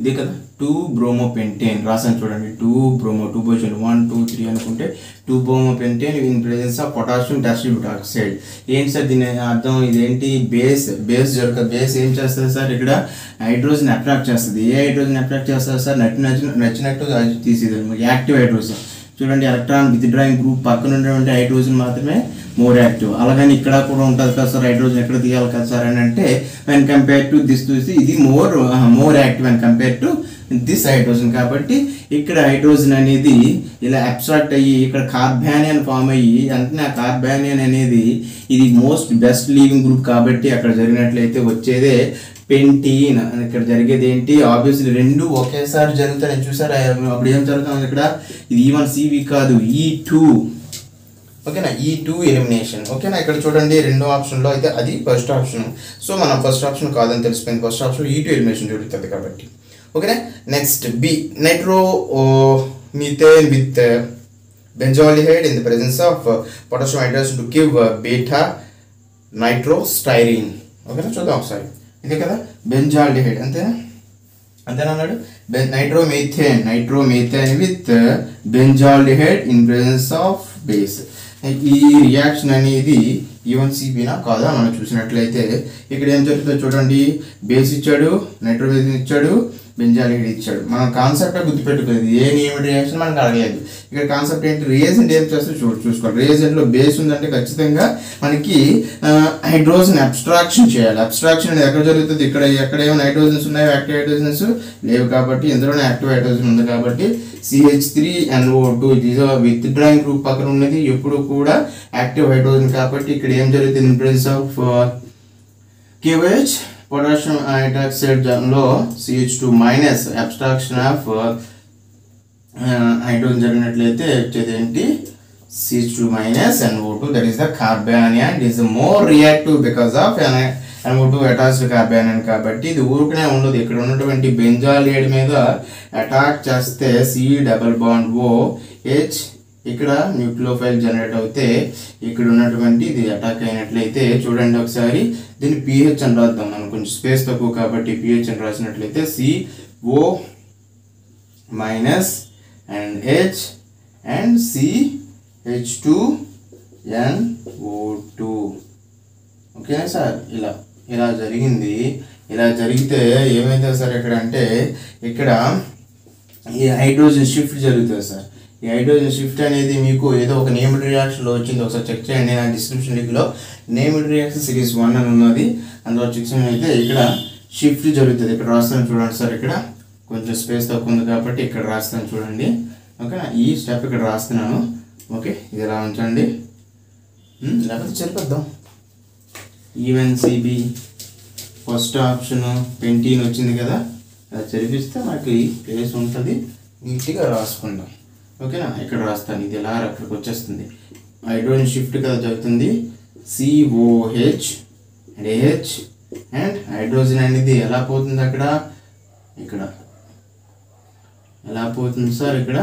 ఇది కదా, 2-bromopentane రాసాను చూడండి. 2 పొజిషన్ 1 2 3 అనుకుంటే 2-bromopentane in presence of potassium tertiary butoxide. ఏంటి సార్ దీని అర్థం? ఇదేంటి? బేస్ జరుగుతుంది. బేస్ ఏం చేస్తుంది సార్? ఇక్కడ హైడ్రోజన్ అట్రాక్ట్ చేస్తుంది. ఏ హైడ్రోజన్ అట్రాక్ట్ చేస్తుంది సార్? నచ్చినట్టు తీసేది యాక్టివ్ హైడ్రోజన్. చూడండి, ఎలక్ట్రాన్ విత్డ్రాయింగ్ గ్రూప్ పక్కన ఉన్నటువంటి హైడ్రోజన్ మాత్రమే మోర్ యాక్టివ్. అలాగని ఇక్కడ కూడా ఉంటుంది కదా సార్, హైడ్రోజన్ ఎక్కడ తీయాలి కదా సార్ అని అంటే, వెన్ కంపేర్ టు దిస్ చూసి ఇది more active when compare to this hydrogen. కాబట్టి ఇక్కడ హైడ్రోజన్ అనేది ఇలా అబ్స్ట్రాక్ట్ అయ్యి ఇక్కడ కార్బానియన్ ఫామ్ అయ్యి, అంటే ఆ కార్బానియన్ అనేది ఇది మోస్ట్ బెస్ట్ లీవింగ్ గ్రూప్ కాబట్టి అక్కడ జరిగినట్లయితే వచ్చేదే పెంటీన్. ఇక్కడ జరిగేది ఏంటి? ఆబ్వియస్లీ 2 ఒకేసారి జరుగుతాయి. చూసారా అప్పుడు ఏం జరుగుతుంది ఇక్కడ? ఇది E1CB కాదు, E2. ఓకేనా, E2 ఎలిమినేషన్. ఓకేనా, ఇక్కడ చూడండి 2వ ఆప్షన్లో అయితే అది ఫస్ట్ ఆప్షన్. సో మనం ఫస్ట్ ఆప్షన్ కాదని తెలిసిపోయింది. ఫస్ట్ ఆప్షన్లో E2 ఎలిమినేషన్ జరుగుతుంది కాబట్టి. ఓకేనా, next B, nitromethane with benzaldehyde in the presence of potassium hydrogen to give beta nitrostyrene. ఓకేనా, చూద్దాం ఒకసారి. ఇదే కదా బెంజాల్డిహైడ్, అంతేనా అన్నాడు. Nitromethane with benzaldehyde in presence of base. ఈ రియాక్షన్ అనేది E1CBనా కాదా మనం చూసినట్లయితే ఇక్కడ ఏం జరుగుతుందో చూడండి. బేస్ ఇచ్చాడు, నైట్రోమీథేన్ ఇచ్చాడు, బెంజాల్డిహైడ్ ఇచ్చాడు. మనం కాన్సెప్ట్ గుర్తుపెట్టుకోలేదు. ఏ నియమ రియాక్షన్ మనకు అడగలేదు. ఇక్కడ కాన్సెప్ట్ ఏంటి? రియేజెంట్ ఏం చేస్తే చూసుకోవాలి. రియేజెంట్లో బేస్ ఉందంటే ఖచ్చితంగా మనకి హైడ్రోజన్ అబ్స్ట్రాక్షన్ చేయాలి. అబ్స్ట్రాక్షన్ అనేది ఎక్కడ జరుగుతుంది? ఎక్కడ ఏమైనా హైడ్రోజన్స్ ఉన్నాయో యాక్టివ్ హైడ్రోజన్స్ లేవు కాబట్టి ఇందులోనే యాక్టివ్ హైడ్రోజన్ ఉంది కాబట్టి CH3NO2 ఇది విత్డ్రాయింగ్ గ్రూప్ పక్కన ఉన్నది ఎప్పుడు కూడా యాక్టివ్ హైడ్రోజన్ కాబట్టి ఇక్కడ ఏం జరుగుతుంది? In presence of KOH potassium hydroxide లో CH2 minus abstraction of hydrogen జరిగినట్లయితే వచ్చేది ఏంటి? CH2 minus NO2, that is the carbanion. It is more reactive because of NO2 attached to carbanion కాబట్టి ఇది ఊరుకునే ఉండదు. ఇక్కడ ఉన్నటువంటి బెంజాల్డిహైడ్ మీద అటాక్ చేస్తే C double bond O H ఇక్కడ న్యూక్లియోఫైల్ జనరేట్ అవుతే ఇక్కడ ఉన్నటువంటి ఇది అటాక్ అయినట్లయితే చూడండి ఒకసారి దీన్ని pH అని రాద్దాం. మనం కొంచెం స్పేస్ తక్కువ కాబట్టి pH అని రాసినట్లయితే CO minus and H and CH2NO2. ఓకేనా సార్? ఇలా జరిగింది. ఇలా జరిగితే ఏమైతే సార్ ఇక్కడ అంటే ఇక్కడ ఈ హైడ్రోజన్ షిఫ్ట్ జరుగుతుంది సార్. ఈ హైడ్రోజన్ షిఫ్ట్ అనేది మీకు ఏదో ఒక నేమ్డ్ రియాక్షన్లో వచ్చింది, ఒకసారి చెక్ చేయండి. నా డిస్క్రిప్షన్ లింక్లో నేమ్డ్ రియాక్షన్ సిరీస్ 1 అని ఉన్నది, అందులో చెక్ అయితే ఇక్కడ షిఫ్ట్ జరుగుతుంది. ఇక్కడ రాస్తాను చూడండి సార్, ఇక్కడ కొంచెం స్పేస్ తక్కువ ఉంది కాబట్టి ఇక్కడ రాస్తాను చూడండి. ఓకేనా? ఈ స్టెప్ ఇక్కడ రాస్తున్నాను. ఓకే, ఇది ఇలా ఉంచండి, లేకపోతే చెరిపేద్దాం. ఈవెన్ సిబి ఫస్ట్ ఆప్షన్ పెంటీన్ వచ్చింది కదా, అది చెరిపిస్తే మనకి ప్లేస్ ఉంటుంది, నీట్గా రాసుకుందాం. ఓకేనా? ఇక్కడ రాస్తాను, ఇది ఎలా అక్కడికి వచ్చేస్తుంది. హైడ్రోజన్ షిఫ్ట్ కదా జరుగుతుంది, COH and AH and hydrogen అనేది ఎలా పోతుంది అక్కడ, ఇక్కడ ఎలా పోతుంది సార్, ఇక్కడ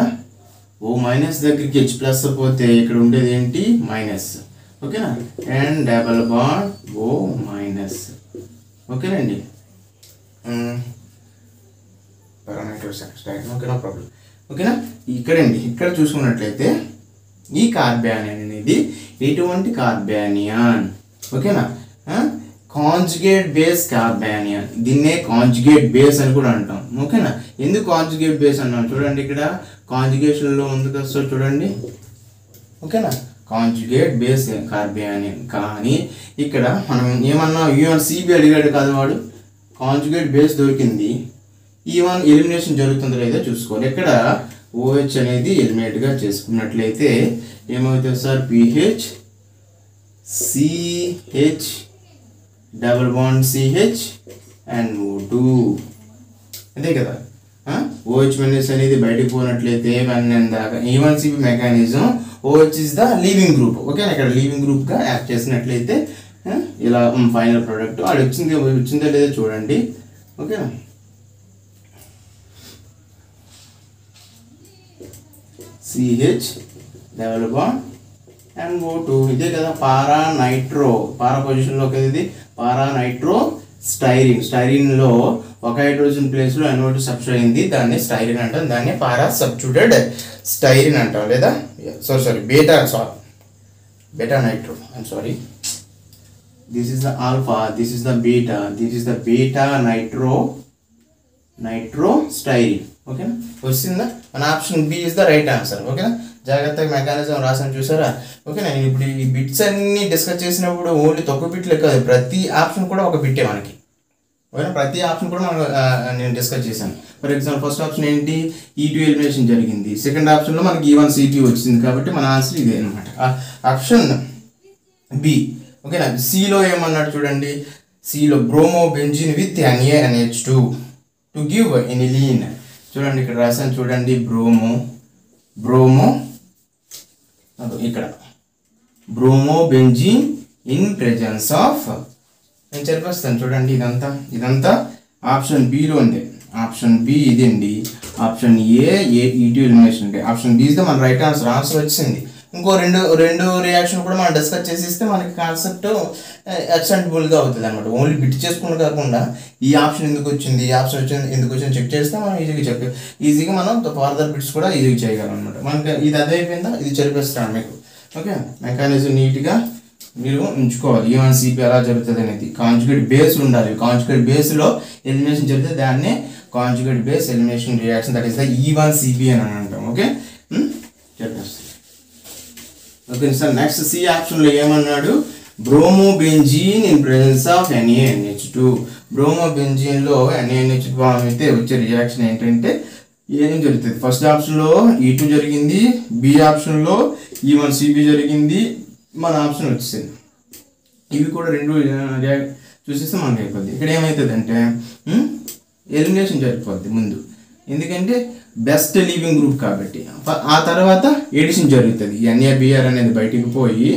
O మైనస్ దగ్గరికి H ప్లస్ పోతే ఇక్కడ ఉండేది ఏంటి, మైనస్. ఓకేనా? And double bond O minus. ఓకేనండి, ఓకేనా ప్రాబ్లం. ఓకేనా? ఇక్కడండి, ఇక్కడ చూసుకున్నట్లయితే ఈ కార్బానియన్ అనేది ఎటువంటి కార్బానియన్, ఓకేనా, కాంజుగేట్ బేస్ కార్బానియన్. దీన్నే కాంజుగేట్ బేస్ అని కూడా అంటాం. ఓకేనా? ఎందుకు కాంజుగేట్ బేస్ అన్నాం చూడండి, ఇక్కడ కాంజుగేషన్లో ఉంది కదా సార్ చూడండి. ఓకేనా? Conjugate base carbanion. కానీ ఇక్కడ మనం ఏమన్నా UNCB అడిగాడు కదా వాడు, కాంజుగేట్ బేస్ దొరికింది, ఈవన్ ఎలిమినేషన్ జరుగుతుందో లేదో చూసుకోవాలి. ఇక్కడ OH అనేది ఎలిమినేట్గా చేసుకున్నట్లయితే ఏమవుతుంది sir, PH CH double bond CH and O2, అంతే కదా. OH మైనస్ అనేది బయటకు పోయినట్లయితే E1CP mechanism OH is the leaving group. ఓకేనా? ఇక్కడ లీవింగ్ గ్రూప్గా యాక్ట్ చేసినట్లయితే ఇలా ఫైనల్ ప్రోడక్ట్ అది వచ్చిందో లేదో చూడండి. ఓకేనా? CH double bond and O2, ఇదే కదా పారా నైట్రో, పారా పొజిషన్లోకి ఇది పారా నైట్రో స్టైరిన్. స్టైరిన్లో ఒక హైడ్రోజన్ ప్లేస్లో NO2 సబ్స్టిట్యూట్ అయింది, దాన్ని స్టైరిన్ అంటాం, దాన్ని పారా సబ్స్టిట్యూటెడ్ స్టైరిన్ అంటాం, లేదా sorry beta nitro. I'm sorry, this is the alpha, this is the beta, this is the beta nitro styrene. ఓకేనా? వచ్చిందా? మన option B is the right answer. ఓకేనా? జాగ్రత్తగా మెకానిజం రాసాను చూసారా. ఓకేనా? నేను ఇప్పుడు ఈ బిట్స్ అన్ని డిస్కస్ చేసినప్పుడు ఓన్లీ తక్కువ బిట్లే కాదు, ప్రతి ఆప్షన్ కూడా ఒక బిట్టే మనకి. ఓకేనా? ప్రతి ఆప్షన్ కూడా మనం నేను డిస్కస్ చేశాను. ఫర్ ఎగ్జాంపుల్ ఫస్ట్ ఆప్షన్ ఏంటి, E2 ఎలిమినేషన్ జరిగింది, సెకండ్ ఆప్షన్లో మనకి E1CP వచ్చింది కాబట్టి మన ఆన్సర్ ఇదే అనమాట, ఆప్షన్ B. ఓకేనా? సిలో ఏమన్నాడు చూడండి, సిలో bromo benzene with NaNH2 to give aniline. చూడండి ఇక్కడ రాసాను చూడండి, బ్రోమో ఇక్కడ bromo benzene in presence of, నేను చెప్పేస్తాను చూడండి. ఇదంతా ఆప్షన్ బిలో ఉంది. ఆప్షన్ బి ఇదండి, ఆప్షన్ ఏ E2 ఎలిమినేషన్ అంటే ఆప్షన్ బి ఇస్ ద మన రైట్ ఆన్సర్ వచ్చింది. ఇంకో రెండు రియాక్షన్ కూడా మనం డిస్కస్ చేసిస్తే మనకి కాన్సెప్ట్ ఎక్స్టెండబుల్గా అవుతుంది అనమాట. ఓన్లీ బిట్ చేసుకుని కాకుండా ఈ ఆప్షన్ ఎందుకు వచ్చింది, ఈ ఆప్షన్ ఎందుకు వచ్చింది చెక్ చేస్తే మనం ఈజీగా మనం ఫర్దర్ బిట్స్ కూడా ఈజీగా చేయగలం అనమాట. మనకి ఇది అదే అయిపోయిందా, ఇది చెరిపేస్తాను మీకు. ఓకే, మెకానిజం నీట్గా మీరు ఉంచుకోవాలి. E1CP ఎలా జరుగుతుంది అనేది కాంజుగేట్ బేస్ ఉండాలి. కాంజుగేట్ బేస్లో ఎలిమినేషన్ జరిగితే దాన్నే conjugate base elimination reaction, that is the E1CP అని అంటాం. ఓకే, చెప్పేస్తాం. ఓకే సార్, నెక్స్ట్ సి ఆప్షన్లో ఏమన్నాడు, bromobenzene in presence of NaNH2. బ్రోమోబెంజీన్లో NaNH2 అయితే వచ్చే రియాక్షన్ ఏంటంటే ఏం జరుగుతుంది, ఫస్ట్ ఆప్షన్లో E2 జరిగింది, బి ఆప్షన్లో E1CP జరిగింది, మన ఆప్షన్ వచ్చింది. ఇవి కూడా రెండు చూసేస్తే మనకి అయిపోద్ది. ఇక్కడ ఏమవుతుంది అంటే ఎలిమినేషన్ జరిగిపోద్ది ముందు, ఎందుకంటే బెస్ట్ లీవింగ్ గ్రూప్ కాబట్టి. ఆ తర్వాత ఎడిషన్ జరుగుతుంది, NaBr అనేది బయటికి పోయి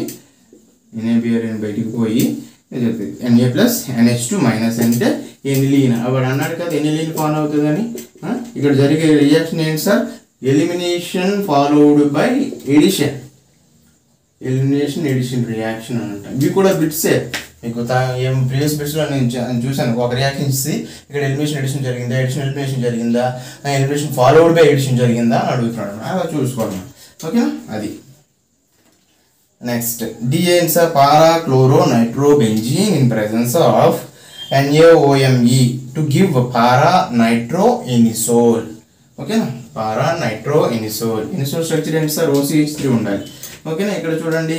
జరుగుతుంది, Na ప్లస్ NH2 మైనస్ అంటే ఎనిలీన్. వాడు అన్నాడు కదా ఎనిలీన్ ఫార్మ్ అవుతుందని. ఇక్కడ జరిగే రియాక్షన్ ఏంటి sir, elimination followed by addition. Elimination addition reaction అని అంటాం. ఇవి కూడా బిట్సే మీకు ప్రీవియస్ బిట్స్లో నేను చూశాను. ఒక రియాక్షన్ ఇచ్చి ఇక్కడ ఎలిమినేషన్ ఎడిషన్ జరిగిందా, ఎడిషన్ ఎలిమినేషన్ జరిగిందా, ఎలిమినేషన్ ఫాలోడ్ బై ఎడిషన్ జరిగిందా అని అడుగుతున్నాడు. అలా చూసుకోవాలి. ఓకేనా, అది. నెక్స్ట్, డిఎన్స్ para chloro nitro benzene in presence of NaOMe to give para nitro anisole. ఓకేనా, para nitro anisole. Anisole structure ఏంటి సార్? OCH3 ఉండాలి. ఓకేనా, ఇక్కడ చూడండి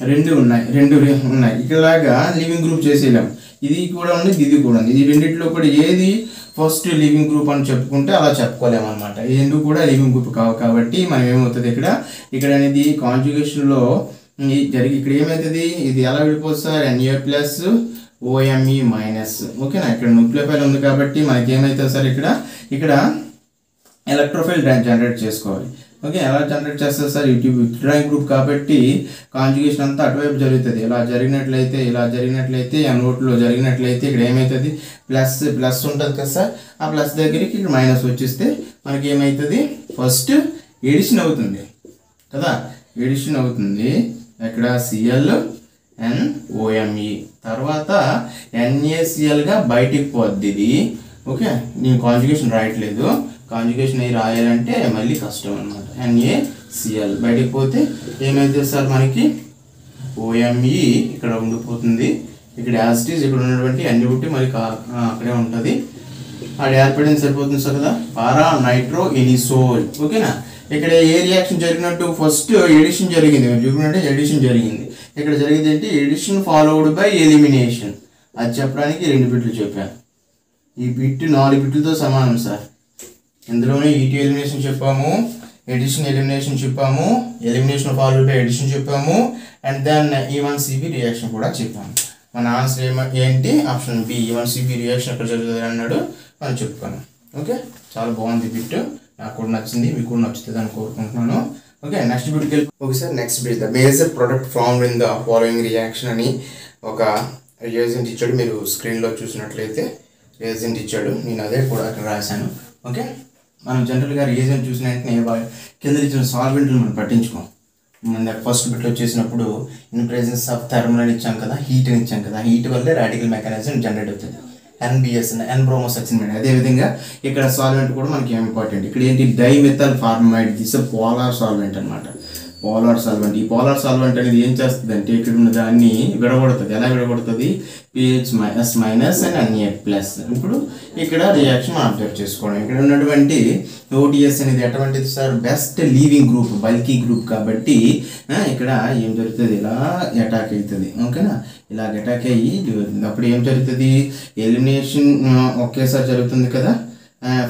రెండు ఉన్నాయి. ఇక్కడలాగా లివింగ్ గ్రూప్ చేసేలాం. ఇది కూడా ఉంది, ఇది కూడా ఉంది. ఇది రెండిట్లో కూడా ఏది ఫస్ట్ లివింగ్ గ్రూప్ అని చెప్పుకుంటే అలా చెప్పుకోలేమన్నమాట. ఈ రెండు కూడా లివింగ్ గ్రూప్ కావు. కాబట్టి మనం ఏమవుతుంది ఇక్కడ అనేది కాంజుగేషన్లో ఇక్కడ ఏమవుతుంది, ఇది ఎలా విడిపోతుంది సార్? Na+OMe-. ఓకేనా, ఇక్కడ న్యూక్లియోఫైల్ ఉంది కాబట్టి మనకి ఏమవుతుంది సార్? ఇక్కడ ఎలక్ట్రోఫైల్ జనరేట్ చేసుకోవాలి. ఓకే, ఎలా జనరేట్ చేస్తారు సార్? విత్డ్రాయింగ్ గ్రూప్ కాబట్టి కాంజుగేషన్ అంతా అటువైపు జరుగుతుంది. ఇలా జరిగినట్లయితే NO2లో జరిగినట్లయితే ఇక్కడ ఏమవుతుంది? ప్లస్ ఉంటుంది కదా సార్. ఆ ప్లస్ దగ్గరికి ఇక్కడ మైనస్ వచ్చేస్తే మనకి ఏమవుతుంది? ఫస్ట్ ఎడిషన్ అవుతుంది కదా, ఎడిషన్ అవుతుంది. ఇక్కడ ClNOMe తర్వాత NaClగా బయటికి పోద్ది ఇది. ఓకే, నేను కాంజుగేషన్ రాయట్లేదు. కాంజుగేషన్ అయ్యి రాయాలంటే మళ్ళీ కష్టం అనమాట. NaCl బయటికి పోతే ఏమైతుంది సార్? మనకి OMe ఇక్కడ ఉండిపోతుంది. ఇక్కడ యాసిటీస్ ఇక్కడ ఉన్నటువంటి అన్ని బుట్టి మరి అక్కడే ఉంటుంది. అది ఏర్పడింది సరిపోతుంది సార్ కదా, పారా నైట్రో ఎనిసోల్. ఓకేనా, ఇక్కడ ఏ రియాక్షన్ జరిగినట్టు? ఫస్ట్ ఎడిషన్ జరిగింది. మీరు చూపినట్టే ఎడిషన్ జరిగింది. ఇక్కడ జరిగేది ఏంటి? Addition followed by elimination. అది చెప్పడానికి 2 బిట్లు చెప్పాను. ఈ బిట్ 4 బిట్లతో సమానం సార్. ఇందులోనే ET ఎలిమినేషన్ చెప్పాము, ఎడిషన్ ఎలిమినేషన్ చెప్పాము, ఎలిమినేషన్ ఫాలోడ్ బై ఎడిషన్ చెప్పాము, అండ్ దెన్ E1CP రియాక్షన్ కూడా చెప్పాము. మన ఆన్సర్ ఏంటి? ఆప్షన్ బి, E1CP రియాక్షన్ ఎక్కడ జరుగుతుంది అన్నాడు మనం చెప్పుకున్నాం. ఓకే, చాలా బాగుంది బిట్, నాకు కూడా నచ్చింది, మీకు కూడా నచ్చుతుంది అని కోరుకుంటున్నాను. ఓకే, నెక్స్ట్ బిట్కి వెళ్ళి. Okay sir, next bit, the major product formed in the following reaction అని ఒక రియేజెంట్ ఇచ్చాడు. మీరు స్క్రీన్లో చూసినట్లయితే రియేజెంట్ ఇచ్చాడు, నేను అదే కూడా అక్కడ రాశాను. ఓకే, మనం జనరల్గా రియేజెంట్ చూసిన వెంటనే కింద ఇచ్చిన సాల్వెంట్లు మనం పట్టించుకోం. మన ఫస్ట్ బిట్లో వచ్చేసినప్పుడు ఇన్ ప్రెసెన్స్ ఆఫ్ థర్మల్ అని ఇచ్చాం కదా, హీట్ అని ఇచ్చాం కదా, హీట్ వల్లే రాడికల్ మెకానిజం జనరేట్ అవుతుంది. NBS N-bromosaccharides. అదేవిధంగా ఇక్కడ సాల్వెంట్ కూడా మనకి ఇంపార్టెంట్. ఇక్కడ ఏంటి? డైమెథల్ ఫార్మైడ్. దిస్ పోలార్ సాల్వెంట్ అనమాట. Polar solvent. ఈ పోలార్ సాల్వెంట్ అనేది ఏం చేస్తుంది అంటే ఇక్కడ ఉన్న దాన్ని విడగొడుతుంది. ఎలా విడగొడుతుంది? pH - and Na+. ఇప్పుడు ఇక్కడ రియాక్షన్ అబ్జర్వ్ చేసుకోవడం. ఇక్కడ ఉన్నటువంటి OTS అనేది ఎటువంటిది sir? Best leaving group, bulky group కాబట్టి ఇక్కడ ఏం జరుగుతుంది? ఇలా అటాక్ అవుతుంది. ఓకేనా, ఇలా అటాక్ అయ్యి అప్పుడు ఏం జరుగుతుంది? ఎలిమినేషన్ ఒకేసారి జరుగుతుంది కదా,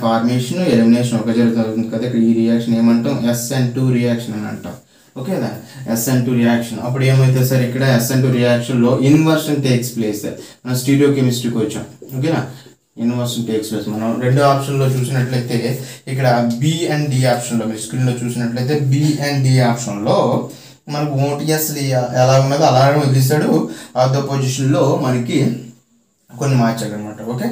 ఫార్మేషన్ ఎలిమినేషన్ ఒకే జరుగుతుంది కదా. ఇక్కడ ఈ రియాక్షన్ ఏమంటాం? SN2 రియాక్షన్ అని అంటాం. ఓకేనా, SN2 రియాక్షన్. అప్పుడు ఏమవుతుంది సార్? ఇక్కడ SN2 రియాక్షన్లో ఇన్వర్షన్ టేక్స్ ప్లేస్. మనం స్టీరియో కెమిస్ట్రీకి వచ్చాం. ఓకేనా, ఇన్వర్షన్ టేక్స్ ప్లేస్. మనం రెండో ఆప్షన్లో చూసినట్లయితే ఇక్కడ B అండ్ D ఆప్షన్లో, మీరు స్క్రీన్లో చూసినట్లయితే B అండ్ D ఆప్షన్లో మనకు OTS ఎలా ఉన్నదో అలాగే వదిలేస్తాడు. ఆర్థో పొజిషన్లో మనకి కొన్ని మార్చాడు అనమాట. ఓకే,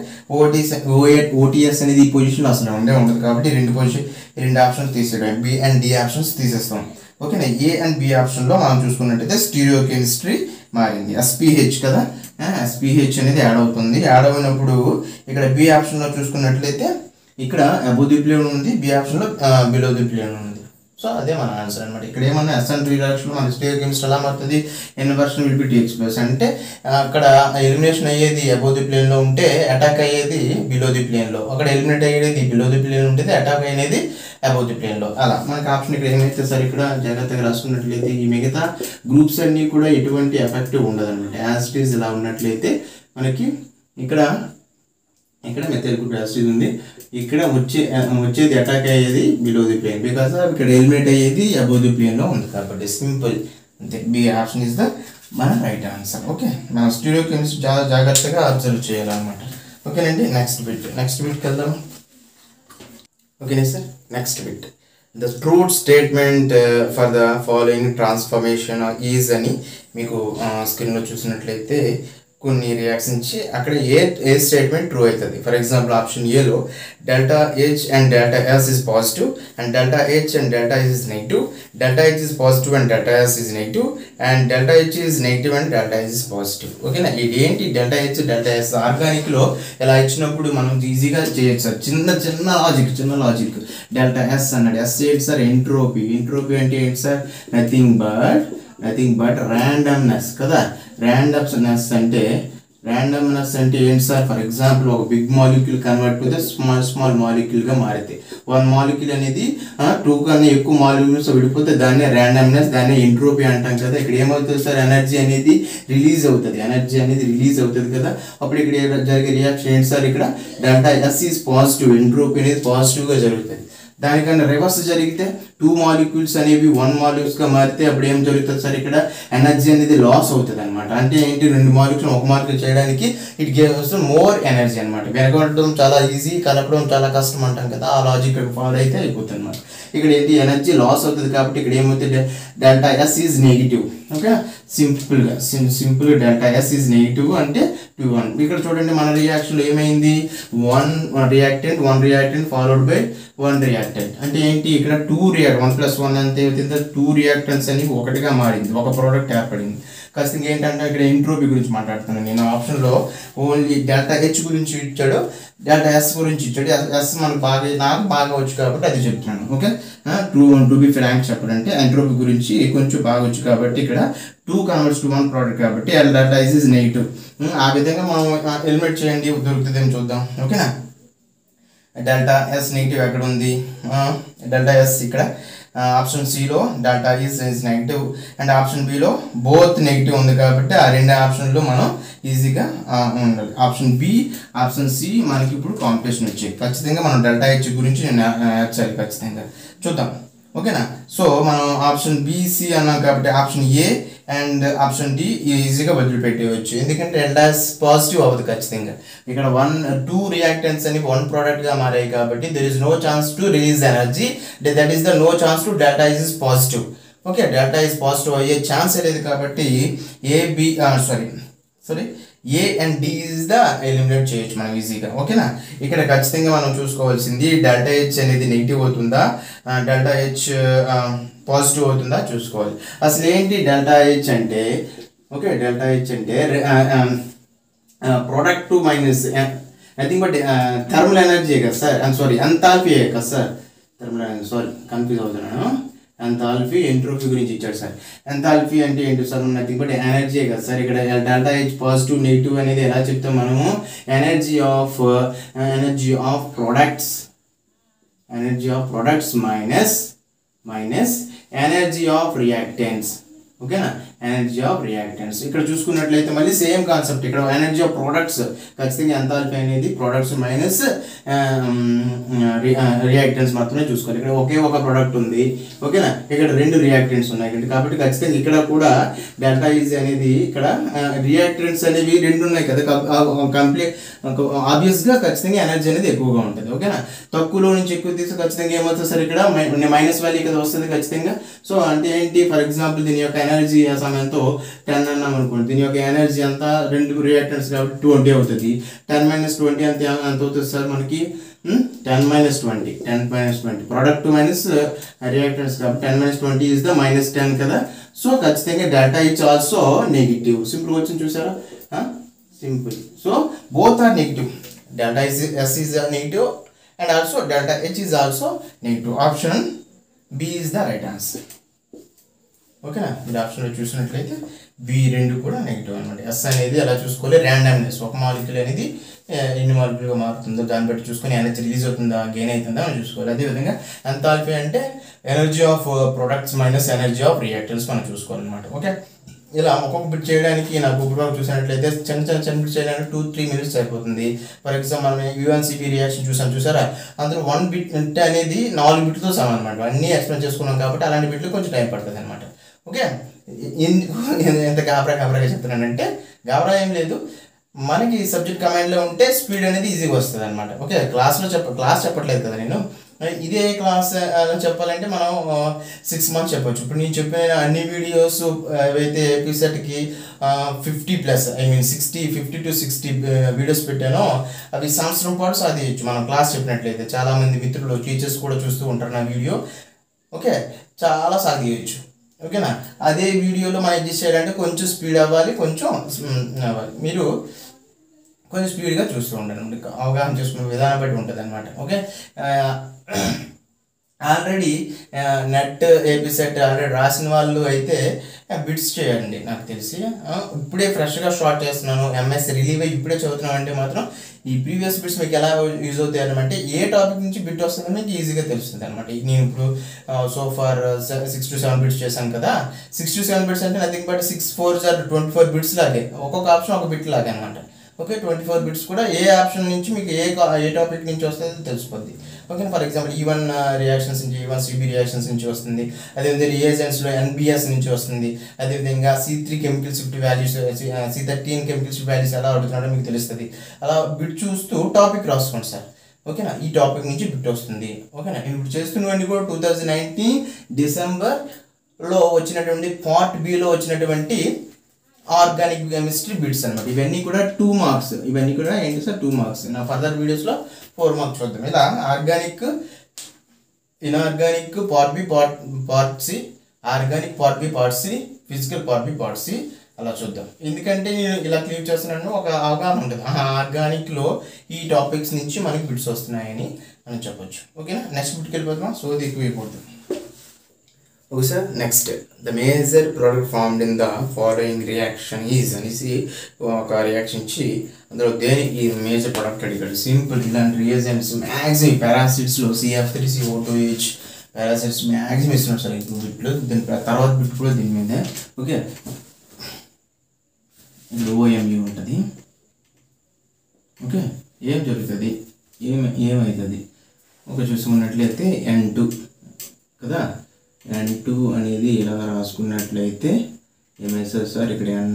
OTS అనేది ఈ పొజిషన్లో అసలు ఉండదు కాబట్టి రెండు ఆప్షన్స్ తీసేయడం, B అండ్ D ఆప్షన్స్ తీసేస్తాం. ఓకేనా, A అండ్ B ఆప్షన్లో మనం చూసుకున్నట్టయితే స్టీరియో కెమిస్ట్రీ మారింది. SPH కదా, SPH అనేది యాడ్ అవుతుంది. యాడ్ అయినప్పుడు ఇక్కడ B ఆప్షన్లో చూసుకున్నట్లయితే ఇక్కడ అబోవ్ ది ప్లేన్ ఉంది, B ఆప్షన్లో బిలో ది ప్లేన్ ఉంది. సో అదే మన ఆన్సర్ అనమాట. ఇక్కడ ఏమన్నా SN2 రియాక్షన్లో మన స్టీరియో కెమిస్ట్రీ ఎలా మారుతుంది? Inversion will be takes place. అంటే అక్కడ ఎలిమినేషన్ అయ్యేది అబోవ్ ది ప్లేన్లో ఉంటే అటాక్ అయ్యేది బిలో ది ప్లేన్లో, అక్కడ ఎలిమినేట్ అయ్యేది బిలో ది ప్లేన్ ఉంటుంది, అటాక్ అయ్యేది అబోవ్ ది ప్లేన్లో. అలా మనకి ఆప్షన్ ఇక్కడ ఏమైతే సార్? ఇక్కడ జాగ్రత్తగా రాసుకున్నట్లయితే ఈ మిగతా గ్రూప్స్ అన్నీ కూడా ఎటువంటి ఎఫెక్ట్ ఉండదు అనమాట. యాసిటీస్ ఇలా ఉన్నట్లయితే మనకి ఇక్కడ మెథైల్ గ్రూప్ యాసిడ్ ఉంది, ఇక్కడ వచ్చేది అటాక్ అయ్యేది బిలో ది ప్లేన్, బికాస్ ఇక్కడ ఎలిమినేట్ అయ్యేది అబోవ్ ది ప్లేన్లో ఉంది కాబట్టి సింపుల్ అంతే. బి ఆప్షన్ ఇస్ ద మన రైట్ ఆన్సర్. ఓకే, మనం స్టీరియో కెమిస్ట్రీ చాలా జాగ్రత్తగా అబ్జర్వ్ చేయాలన్నమాట. ఓకేనండి, నెక్స్ట్ బిట్కి వెళ్దాం. ఓకేనా sir, next bit, the truth statement for the following transformation is అని మీకు స్క్రీన్లో చూసినట్లయితే కొన్ని రియాక్షన్ ఇచ్చి అక్కడ ఏ స్టేట్మెంట్ ట్రూ అవుతుంది. ఫర్ ఎగ్జాంపుల్ ఆప్షన్ ఏలో delta H and delta s is positive and delta H and delta s is negative, delta H is positive and delta s is negative and delta H is negative and delta s is positive. ఓకేనా, ఇది ఏంటి delta H delta s ఆర్గానిక్లో ఇలా ఇచ్చినప్పుడు మనం ఈజీగా చేయొచ్చు sir. చిన్న logic delta s అన్నాడు, ఎస్ ఏంటి సార్ ఎంట్రోపీ అంటే ఏంటి సార్ నథింగ్ బట్ ర్యాండమ్నెస్ కదా. ర్యాండమ్నెస్ అంటే ఏంటి సార్, ఫర్ ఎగ్జాంపుల్ ఒక బిగ్ మాలిక్యూల్ కన్వర్ట్ అయితే స్మాల్ మాలిక్యూల్గా మారితే వన్ మాలిక్యూల్ అనేది 2 కన్నా ఎక్కువ మాలిక్యూల్స్ విడిపోతే దాన్నే ర్యాండమ్నెస్, దాన్నే ఎంట్రోపీ అంటాం కదా. ఇక్కడ ఏమవుతుంది సార్, ఎనర్జీ అనేది రిలీజ్ అవుతుంది కదా. అప్పుడు ఇక్కడ జరిగే రియాక్షన్ ఏంటి సార్, ఇక్కడ delta S is positive, entropy అనేది పాజిటివ్గా జరుగుతుంది. దానికన్నా రివర్స్ జరిగితే 2 మాలిక్యూల్స్ అనేవి 1 మాలిక్యూల్స్గా మారితే అప్పుడు ఏం జరుగుతుంది సార్, ఇక్కడ ఎనర్జీ అనేది లాస్ అవుతుంది అనమాట. అంటే ఏంటి, 2 మాలిక్యూల్స్ 1 మాలిక్యూల్ చేయడానికి ఇట్ గివ్స్ మోర్ ఎనర్జీ అనమాట. వెనకడం చాలా ఈజీ, కలపడం చాలా కష్టం అంటాం కదా, ఆ లాజిక్ ఫాలో అయితే అయిపోతుంది అనమాట. ఇక్కడ ఏంటి ఎనర్జీ లాస్ అవుతుంది కాబట్టి ఇక్కడ ఏమవుతుంది delta S is negative. Okay, simple delta S is negative అంటే 2 1. ఇక్కడ చూడండి మన రియాక్షన్లో ఏమైంది, 1 రియాక్టెంట్ ఫాలోడ్ బై 1 రియాక్టెంట్. అంటే ఏంటి ఇక్కడ 1 + 1 అంటే 2 రియాక్టెంట్స్ అని ఒకటిగా మారింది, ఒక ప్రోడక్ట్ ఏర్పడింది. ఖచ్చితంగా ఏంటంటే ఇక్కడ ఎంట్రోపీ గురించి మాట్లాడుతున్నాను నేను. ఆప్షన్లో ఓన్లీ డెల్టా హెచ్ గురించి ఇచ్చాడు, డెల్టా ఎస్ గురించి ఇచ్చాడు. ఎస్ నాకు బాగా వచ్చు కాబట్టి అది చెప్తున్నాను. ఓకే, టు బి ఫ్రాంక్ చెప్పాలంటే ఎంట్రోపీ గురించి కొంచెం బాగా వచ్చు కాబట్టి ఇక్కడ 2 కన్వర్ట్స్ టు 1 ప్రోడక్ట్ కాబట్టి డెల్టా ఎస్ ఈజ్ నెగిటివ్. ఆ విధంగా మనం ఎలిమినేట్ చేయండి, దొరుకుతుందేమో చూద్దాం. ఓకేనా, డెల్టా ఎస్ నెగిటివ్ ఎక్కడ ఉంది, డెల్టా ఎస్ ఇక్కడ ఆప్షన్ సిలో delta is negative and option బిలో బోత్ నెగిటివ్ ఉంది కాబట్టి ఆ 2 ఆప్షన్లు మనం ఈజీగా ఉండాలి. ఆప్షన్ బి, ఆప్షన్ సి మనకి ఇప్పుడు కాంపిటీషన్ వచ్చాయి. ఖచ్చితంగా మనం డెల్టా హెచ్ గురించి నేను యాడ్ ఖచ్చితంగా చూద్దాం. ఓకేనా, సో మనం ఆప్షన్ బిసి అన్నాం కాబట్టి option A and option D ఈజీగా వదిలిపెట్టేయచ్చు. ఎందుకంటే డెల్టా ఎస్ పాజిటివ్ అవ్వదు ఖచ్చితంగా. ఇక్కడ 2 రియాక్టెంట్స్ అని 1 ప్రోడక్ట్గా మారాయి కాబట్టి there is no chance to release energy, that is the no chance to delta is positive. Okay, delta is positive అయ్యే ఛాన్స్ లేదు కాబట్టి A and D is the eliminate చేయొచ్చు మనం ఈజీగా. ఓకేనా, ఇక్కడ ఖచ్చితంగా మనం చూసుకోవాల్సింది డెల్టా హెచ్ అనేది నెగిటివ్ అవుతుందా, డెల్టా హెచ్ పాజిటివ్ అవుతుందా చూసుకోవాలి. అసలు ఏంటి డెల్టా హెచ్ అంటే, ఓకే డెల్టా హెచ్ అంటే product to minus nothing but thermal energy కదా సార్, ఎంథాల్పీ కదా సార్, థర్మల్ ఎనర్జీ కన్ఫ్యూజ్ అవుతున్నాను. ఎంథాల్పీ ఎంట్రోపీ గురించి ఇచ్చాడు సార్. ఎంథాల్పీ అంటే ఏంటి సార్, నథింగ్ బట్ ఎనర్జీ కదా సార్. ఇక్కడ డెల్టా హెచ్ పాజిటివ్ నెగిటివ్ అనేది ఎలా చెప్తాం మనము, energy of products minus energy of reactants. ఓకేనా, ఎనర్జీ ఆఫ్ రియాక్టెంట్స్. ఇక్కడ చూసుకున్నట్లయితే మళ్ళీ సేమ్ కాన్సెప్ట్. ఇక్కడ ఎనర్జీ ఆఫ్ ప్రొడక్ట్స్ ఖచ్చితంగా ఎంథాల్పీ అనేది ప్రొడక్ట్స్ మైనస్ రియాక్టెంట్స్ మాత్రమే చూసుకోవాలి. ఇక్కడ ఒకే ఒక ప్రోడక్ట్ ఉంది. ఓకేనా, ఇక్కడ 2 రియాక్టెంట్స్ ఉన్నాయి కాబట్టి ఖచ్చితంగా ఇక్కడ కూడా డెల్టా ఈజ్ అనేది ఇక్కడ రియాక్టెంట్స్ అనేవి 2 ఉన్నాయి కదా, కంప్లీట్ ఆబ్వియస్గా ఖచ్చితంగా ఎనర్జీ అనేది ఎక్కువగా ఉంటుంది. ఓకేనా, తక్కువలో నుంచి ఎక్కువ తీస్తే ఖచ్చితంగా ఏమవుతుంది సార్, ఇక్కడ మైనస్ వాల్యూ కదా వస్తుంది ఖచ్చితంగా. సో అంటే ఏంటి, ఫర్ ఎగ్జాంపుల్ దీని యొక్క ఎనర్జీ సమయంతో 10 అన్నాం అనుకోండి, దీని యొక్క ఎనర్జీ అంతా 2 రియాక్టెంట్స్ కాబట్టి 20 అవుతుంది. 10 - 20 ఎంత అవుతుంది సార్ మనకి, 10 - 20 ప్రోడక్ట్ మైనస్ రియాక్టెంట్స్ కాబట్టి 10 - 20 ఈజ్ ద -10 కదా. సో ఖచ్చితంగా delta H also negative. Simple వచ్చింది చూసారా, simple. So both are negative, delta S is negative and also delta H is also negative. Option B is the right answer. ఓకేనా, మీరు ఆప్షన్లో చూసినట్లయితే B2 కూడా negative అనమాట. ఎస్ అనేది ఎలా చూసుకోవాలి, ర్యాండమ్నెస్, ఒక మాలిక్యూల్ అనేది ఎన్ని మాలిక్యూల్గా మారుతుందో దాన్ని బట్టి చూసుకొని ఎనర్జీ రిలీజ్ అవుతుందా గెయిన్ అవుతుందా అని చూసుకోవాలి. అదేవిధంగా ఎంథాల్పీ అంటే energy of products minus energy of reactants మనం చూసుకోవాలన్నమాట. ఓకే, ఇలా ఒక్కొక్క బిట్ చేయడానికి నాకు ఇప్పుడు చూసినట్లయితే చిన్న బిట్ చేయడానికి 2-3 మినిట్స్ అయిపోతుంది. ఫర్ ఎగ్జాంపుల్ మనం UNCP రియాక్షన్ చూసారా, అందులో 1 బిట్ అనేది 4 బిట్లతో సమానం అనమాట. అన్నీ ఎక్స్ప్లెయిన్ చేసుకున్నాం కాబట్టి అలాంటి బిట్లు కొంచెం టైం పడుతుంది అనమాట. ఓకే, ఎంత గాబరాగా చెప్తున్నానంటే గాబరా ఏం లేదు, మనకి సబ్జెక్ట్ కమాండ్లో ఉంటే స్పీడ్ అనేది ఈజీగా వస్తుంది అనమాట. ఓకే, క్లాస్ చెప్పట్లేదు కదా నేను, ఇదే క్లాస్ చెప్పాలంటే మనం 6 months చెప్పొచ్చు. ఇప్పుడు నేను చెప్పిన అన్ని వీడియోస్ ఏవైతే ఏపీసెట్కి 50+ ఐ మీన్ 50 to 60 వీడియోస్ పెట్టానో అవి సంవత్సరం పాటు సాధించచ్చు మనం క్లాస్ చెప్పినట్లయితే. చాలామంది మిత్రులు టీచర్స్ కూడా చూస్తూ ఉంటారు నా వీడియో. ఓకే, చాలా సాధించచ్చు. ఓకేనా, అదే వీడియోలో మనం అడ్జస్ట్ చేయాలంటే కొంచెం స్పీడ్ అవ్వాలి, కొంచెం అవ్వాలి. మీరు కొంచెం స్పీడ్గా చూస్తూ ఉండండి, అవగాహన చేసుకునే విధానం బట్టి ఉంటుంది అనమాట. Okay, already net APSET already రాసిన వాళ్ళు అయితే బిట్స్ చేయండి. నాకు తెలిసి ఇప్పుడే ఫ్రెష్గా స్టార్ట్ చేస్తున్నాను, ఎంఎస్ రిలీవ్ అయ్యి ఇప్పుడే చదువుతున్నాను అంటే మాత్రం ఈ ప్రీవియస్ బిట్స్ మీకు ఎలా యూజ్ అవుతాయి అనమాట, ఏ టాపిక్ నుంచి బిట్ వస్తుందో మీకు ఈజీగా తెలుస్తుంది అనమాట. నేను ఇప్పుడు సో ఫార్ 6 to 7 బిట్స్ చేశాను కదా. 6 to 7 బిట్స్ అంటే nothing but 6 4s are 24 bits లాగే, ఒక్కొక్క ఆప్షన్ ఒక బిట్ లాగే అనమాట. ఓకే, 24 బిట్స్ కూడా ఏ ఆప్షన్ నుంచి మీకు ఏ టాపిక్ నుంచి వస్తుందో తెలిసిపోద్ది. Okay, for example E1 reactions నుంచి, E1 CB రియాక్షన్స్ నుంచి వస్తుంది. అదేవిధంగా రియేజెంట్స్లో NBS నుంచి వస్తుంది. అదేవిధంగా C3 chemical shift values, C13 chemical shift values ఎలా అడుగుతున్నాడో మీకు తెలుస్తుంది. అలా బిట్ చూస్తూ టాపిక్ రాసుకోండి సార్. ఓకేనా, ఈ టాపిక్ నుంచి బిట్ వస్తుంది. ఓకేనా, నేను ఇప్పుడు చేస్తున్నవన్నీ కూడా 2019 డిసెంబర్లో వచ్చినటువంటి పార్ట్ బిలో వచ్చినటువంటి ఆర్గానిక్ కెమిస్ట్రీ బిట్స్ అనమాట. ఇవన్నీ కూడా 2 marks. ఇవన్నీ కూడా ఏంటి సార్, 2 marks. నా ఫర్దర్ వీడియోస్లో 4 marks చూద్దాం. ఇలా organic, inorganic part B part C, organic part B part C, physical part B part C, అలా చూద్దాం. ఎందుకంటే నేను ఇలా క్లియర్ చేస్తున్నాను, ఒక అవగాహన ఉంటుంది. ఆర్గానిక్లో ఈ టాపిక్స్ నుంచి మనకి బిట్స్ వస్తున్నాయని మనం చెప్పొచ్చు. ఓకేనా, నెక్స్ట్ బిట్కి వెళ్ళిపోతాం. సో ఇది ఎక్కువ అయిపోతుంది. Okay sir, next the major product formed in the following reaction is అనేసి ఒక రియాక్షన్ ఇచ్చి అందులో దేని ఈ మేజర్ ప్రోడక్ట్ అడిగాడు. సింపుల్, ఇలాంటి రియేజెంట్స్ మ్యాక్సిమం పారాసిడ్స్లో CF3CO2H పారాసిడ్స్ మ్యాక్సిమం ఇస్తున్నాడు సార్. ఇంకో బిట్లు దీని తర్వాత బిట్ కూడా దీని మీద. ఓకే, ఇప్పుడు OMU ఉంటుంది. ఓకే, ఏం జరుగుతుంది, ఏమవుతుంది ఓకే చూసుకున్నట్లయితే N2 కదా. N2 అనేది ఇలా రాసుకున్నట్లయితే ఏమవుతుంది సార్, ఇక్కడ N-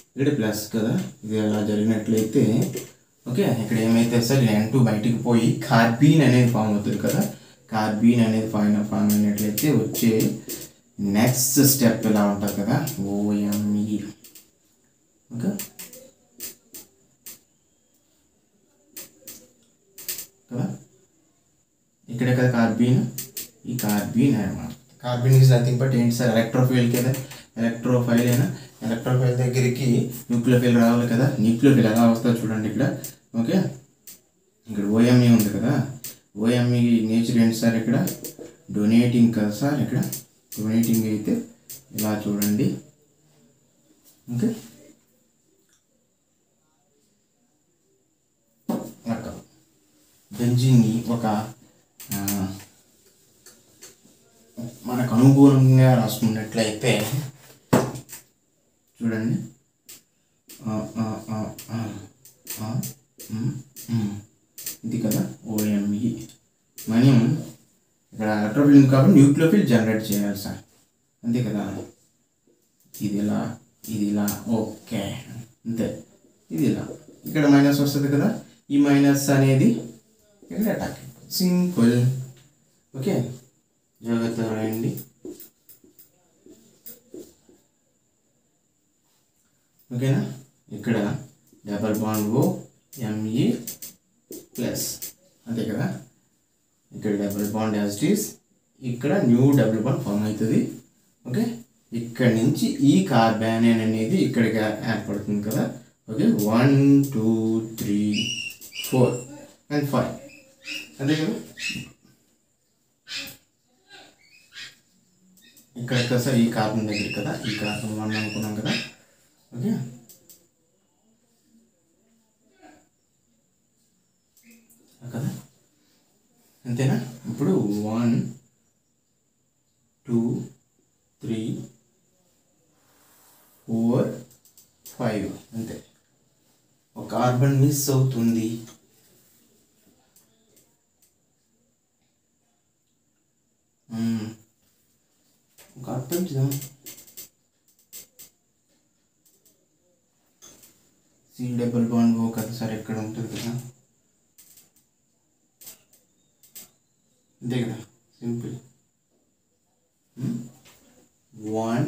ఇక్కడ ప్లస్ కదా. ఇది అలా జరిగినట్లయితే ఓకే, ఇక్కడ ఏమైతుంది సార్, N2 బయటికి పోయి కార్బీన్ అనేది ఫామ్ అవుతుంది కదా. కార్బీన్ అనేది ఫామ్ అయినట్లయితే వచ్చే నెక్స్ట్ స్టెప్ ఇలా ఉంటుంది కదా, OME. ఓకే కదా, ఇక్కడే కదా కార్బీన్, ఈ కార్బీన్ అనమాట. కార్బీన్ ఈజ్ నథింగ్ బట్ ఏంటి సార్, ఎలక్ట్రోఫైల్ కదా. ఎలక్ట్రోఫైల్ అయినా ఎలక్ట్రోఫైల్ దగ్గరికి న్యూక్లియోఫైల్ రావాలి కదా. న్యూక్లియోఫైల్ ఎలా వస్తుందో చూడండి ఇక్కడ. ఓకే, ఇక్కడ OME ఉంది కదా. OME నేచర్ ఏంటి సార్, ఇక్కడ డొనేటింగ్ కదా సార్. ఇక్కడ డొనేటింగ్ అయితే ఇలా చూడండి. ఓకే, బెంజీన్ని ఒక మనకు అనుగుణంగా రాసుకున్నట్లయితే చూడండి, ఇది కదా OME. మనం ఇక్కడ ఎలక్ట్రోఫిల్ ఉంది కాబట్టి న్యూక్లియోఫిల్ జనరేట్ చేయాలి సార్, అంతే కదా. ఇది ఇలా, ఇది ఇలా, ఓకే అంతే. ఇది ఇలా ఇక్కడ మైనస్ వస్తుంది కదా. ఈ మైనస్ అనేది ఇక్కడ అటాక్, సింపుల్. ఓకే, జాగ్రత్త రాయండి. ఓకేనా, ఇక్కడ డబల్ బాండ్ OME ప్లస్, అంతే కదా. ఇక్కడ double bond as it is, ఇక్కడ న్యూ డబుల్ బాండ్ ఫామ్ అవుతుంది. ఓకే, ఇక్కడ నుంచి ఈ కార్బన్ అనేది ఇక్కడికి ఏర్పడుతుంది కదా. ఓకే, 1 2 3 4 and 5, అంతే కదా. ఇక్కడ కదా ఈ కార్బన్ దగ్గర కదా, ఈ కార్బన్ 1 అనుకున్నాం కదా. ఓకే, కదా, అంతేనా. ఇప్పుడు 1 2 3 4 5 అంతే. ఒక కార్బన్ మిస్ అవుతుంది. ఒక అర్థం చేద్దాం. C డబుల్ బాండ్ O కదా సార్, ఎక్కడ ఉంటుంది కదా. అంతే కదా, సింపుల్. 1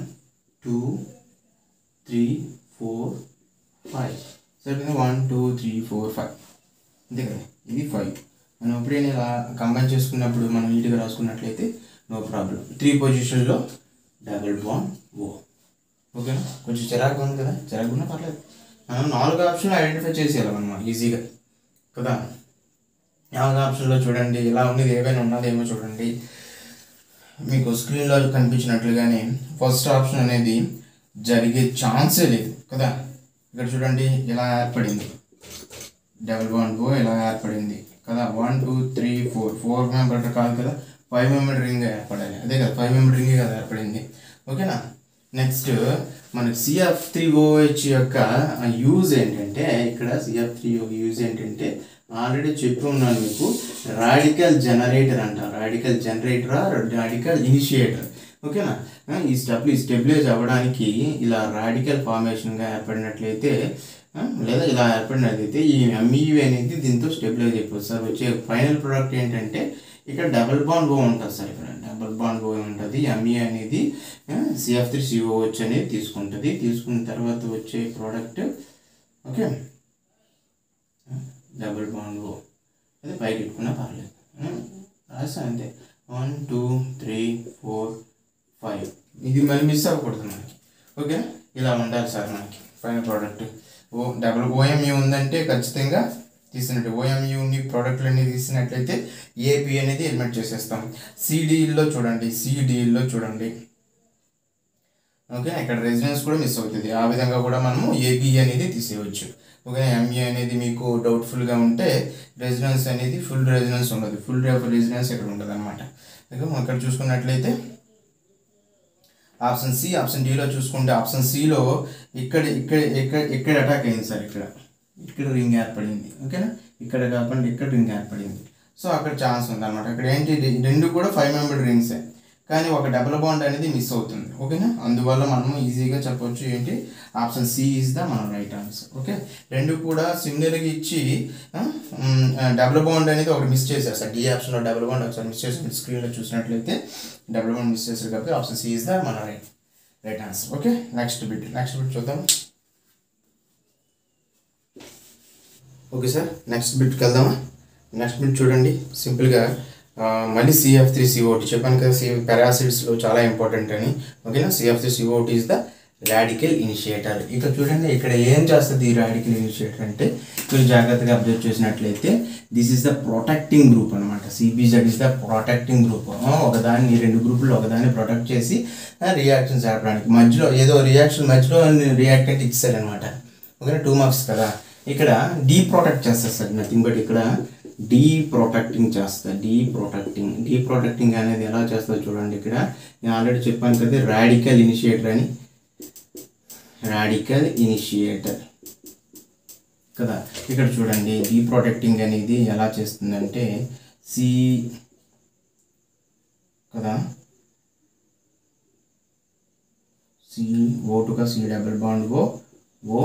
2 3 4 5 సరే, 1 2 3 4 5 అంతే కదా, ఇది 5. మనం ఎప్పుడైనా ఇలా కంబైన్ చేసుకున్నప్పుడు మనం నీట్గా రాసుకున్నట్లయితే నో ప్రాబ్లం. 3 పొజిషన్లో డబుల్ బాండ్ ఓ. ఓకేనా, కొంచెం చిరాకు ఉంది కదా, చిరాకు ఉన్నా పర్లేదు, మనం 4 ఆప్షన్లు ఐడెంటిఫై చేసేయాలన్నమాట ఈజీగా కదా. 4 ఆప్షన్లో చూడండి ఇలా ఉన్నది, ఏమైనా ఉన్నదేమో చూడండి. మీకు స్క్రీన్లో కనిపించినట్లుగానే ఫస్ట్ ఆప్షన్ అనేది జరిగే ఛాన్సే లేదు కదా. ఇక్కడ చూడండి ఇలా ఏర్పడింది, డబుల్ బాండ్ ఓ ఇలా ఏర్పడింది కదా. 1 2 3 4 మెంబర్ కాదు కదా, 5 మెంబర్ రింగ్ ఏర్పడాలి. అదే కదా, 5 మెంబర్ రింగ్ కదా ఏర్పడింది. ఓకేనా, నెక్స్ట్ మనకి CF3OH యొక్క యూజ్ ఏంటంటే, ఇక్కడ CF3OH యూజ్ ఏంటంటే ఆల్రెడీ చెప్పి ఉన్నాను మీకు, రాడికల్ జనరేటర్ అంట. రాడికల్ జనరేటరా, రాడికల్ ఇనిషియేటర్. ఓకేనా, ఈ స్టెబిలైజ్ అవ్వడానికి ఇలా రాడికల్ ఫార్మేషన్గా ఏర్పడినట్లయితే లేదా ఇలా ఏర్పడినట్లయితే ఈ MEV అనేది దీంతో స్టెబిలైజ్ అయిపోతుంది సార్. వచ్చే ఫైనల్ ప్రోడక్ట్ ఏంటంటే ఇక్కడ డబుల్ బాండ్ ఓ ఉంటుంది సార్. ఇక్కడ డబుల్ బాండ్ ఓ ఉంటుంది. MEV అనేది CF3COH అనేది తీసుకుంటుంది. తీసుకున్న తర్వాత వచ్చే product okay double bond O, అదే పైకి పెట్టుకున్నా పర్లేదు, రాసా అంతే. 1 2 3 4 5 ఇది మళ్ళీ మిస్ అవ్వకూడదు మనకి. ఓకే, ఇలా ఉండాలి సార్ మనకి ఫైనల్ ప్రోడక్ట్. డబుల్ OMU ఉందంటే ఖచ్చితంగా తీసినట్టు, OMUని ప్రోడక్ట్లు అన్ని తీసినట్లయితే AP అనేది ఎలిమెంట్ చేసేస్తాం. CDలో చూడండి ఓకే, ఇక్కడ రెసిడెన్స్ కూడా మిస్ అవుతుంది. ఆ విధంగా కూడా మనము AB అనేది తీసేయవచ్చు. ఓకే, ME అనేది మీకు డౌట్ఫుల్గా ఉంటే రెసిడెన్స్ అనేది ఫుల్ రెసిడెన్స్ ఉండదు, ఫుల్ రెసిడెన్స్ ఇక్కడ ఉండదు అనమాట. ఓకే, మనం ఇక్కడ చూసుకున్నట్లయితే ఆప్షన్ సి, ఆప్షన్ డిలో చూసుకుంటే ఆప్షన్ సిలో ఇక్కడ అటాక్ అయింది సార్. ఇక్కడ రింగ్ ఏర్పడింది. ఓకేనా, ఇక్కడ కాకుండా ఇక్కడ రింగ్ ఏర్పడింది. సో అక్కడ ఛాన్స్ ఉంది అనమాట. ఇక్కడ ఏంటి, రెండు కూడా 5 మెంబర్ రింగ్సే, కానీ ఒక డబుల్ బాండ్ అనేది మిస్ అవుతుంది. ఓకేనా, అందువల్ల మనము ఈజీగా చెప్పవచ్చు ఏంటి, ఆప్షన్ సి ఈజ్ ద మన రైట్ ఆన్సర్. ఓకే, రెండు కూడా సిమిలర్గా ఇచ్చి డబుల్ బాండ్ అనేది ఒకటి మిస్ చేశారు సార్. డి ఆప్షన్లో డబుల్ బాండ్ ఒకసారి మిస్ చేసి స్క్రీన్లో చూసినట్లయితే డబుల్ బాండ్ మిస్ చేశారు కాబట్టి ఆప్షన్ సి ఈజ్ ద మన right answer. Okay, next bit చూద్దాం. ఓకే సార్, నెక్స్ట్ బిట్కి వెళ్దామా. నెక్స్ట్ బిట్ చూడండి, సింపుల్గా మళ్ళీ CF3COH చెప్పాను కదా, పారాసిడ్స్లో చాలా ఇంపార్టెంట్ అని. ఓకేనా, CF3COH is the radical initiator. ఇక్కడ చూడండి, ఇక్కడ ఏం చేస్తుంది ఈ రాడికల్ ఇనిషియేటర్ అంటే, మీరు జాగ్రత్తగా అబ్జర్వ్ చేసినట్లయితే this is the protecting group అనమాట. CpZ is the protecting group. ఒకదాన్ని, రెండు గ్రూపులు ఒకదాన్ని ప్రొటెక్ట్ చేసి రియాక్షన్స్ జరపడానికి మధ్యలో ఏదో రియాక్టెంట్ ఇచ్చారనమాట. ఓకేనా, 2 మార్క్స్ కదా. ఇక్కడ డీప్రొటెక్ట్ చేస్తారు సార్, నథింగ్ బట్ ఇక్కడ డీప్రొటెక్టింగ్ చేస్తారు. డీప్రొటెక్టింగ్ అనేది ఎలా చేస్తారు చూడండి. ఇక్కడ నేను ఆల్రెడీ చెప్పాను కదా, రాడికల్ ఇనిషియేటర్ అని. రాడికల్ ఇనిషియేటర్ కదా. ఇక్కడ చూడండి, డీప్రొటెక్టింగ్ అనేది ఎలా చేస్తుందంటే కదా, CO2 का C डबल बॉन्ड वो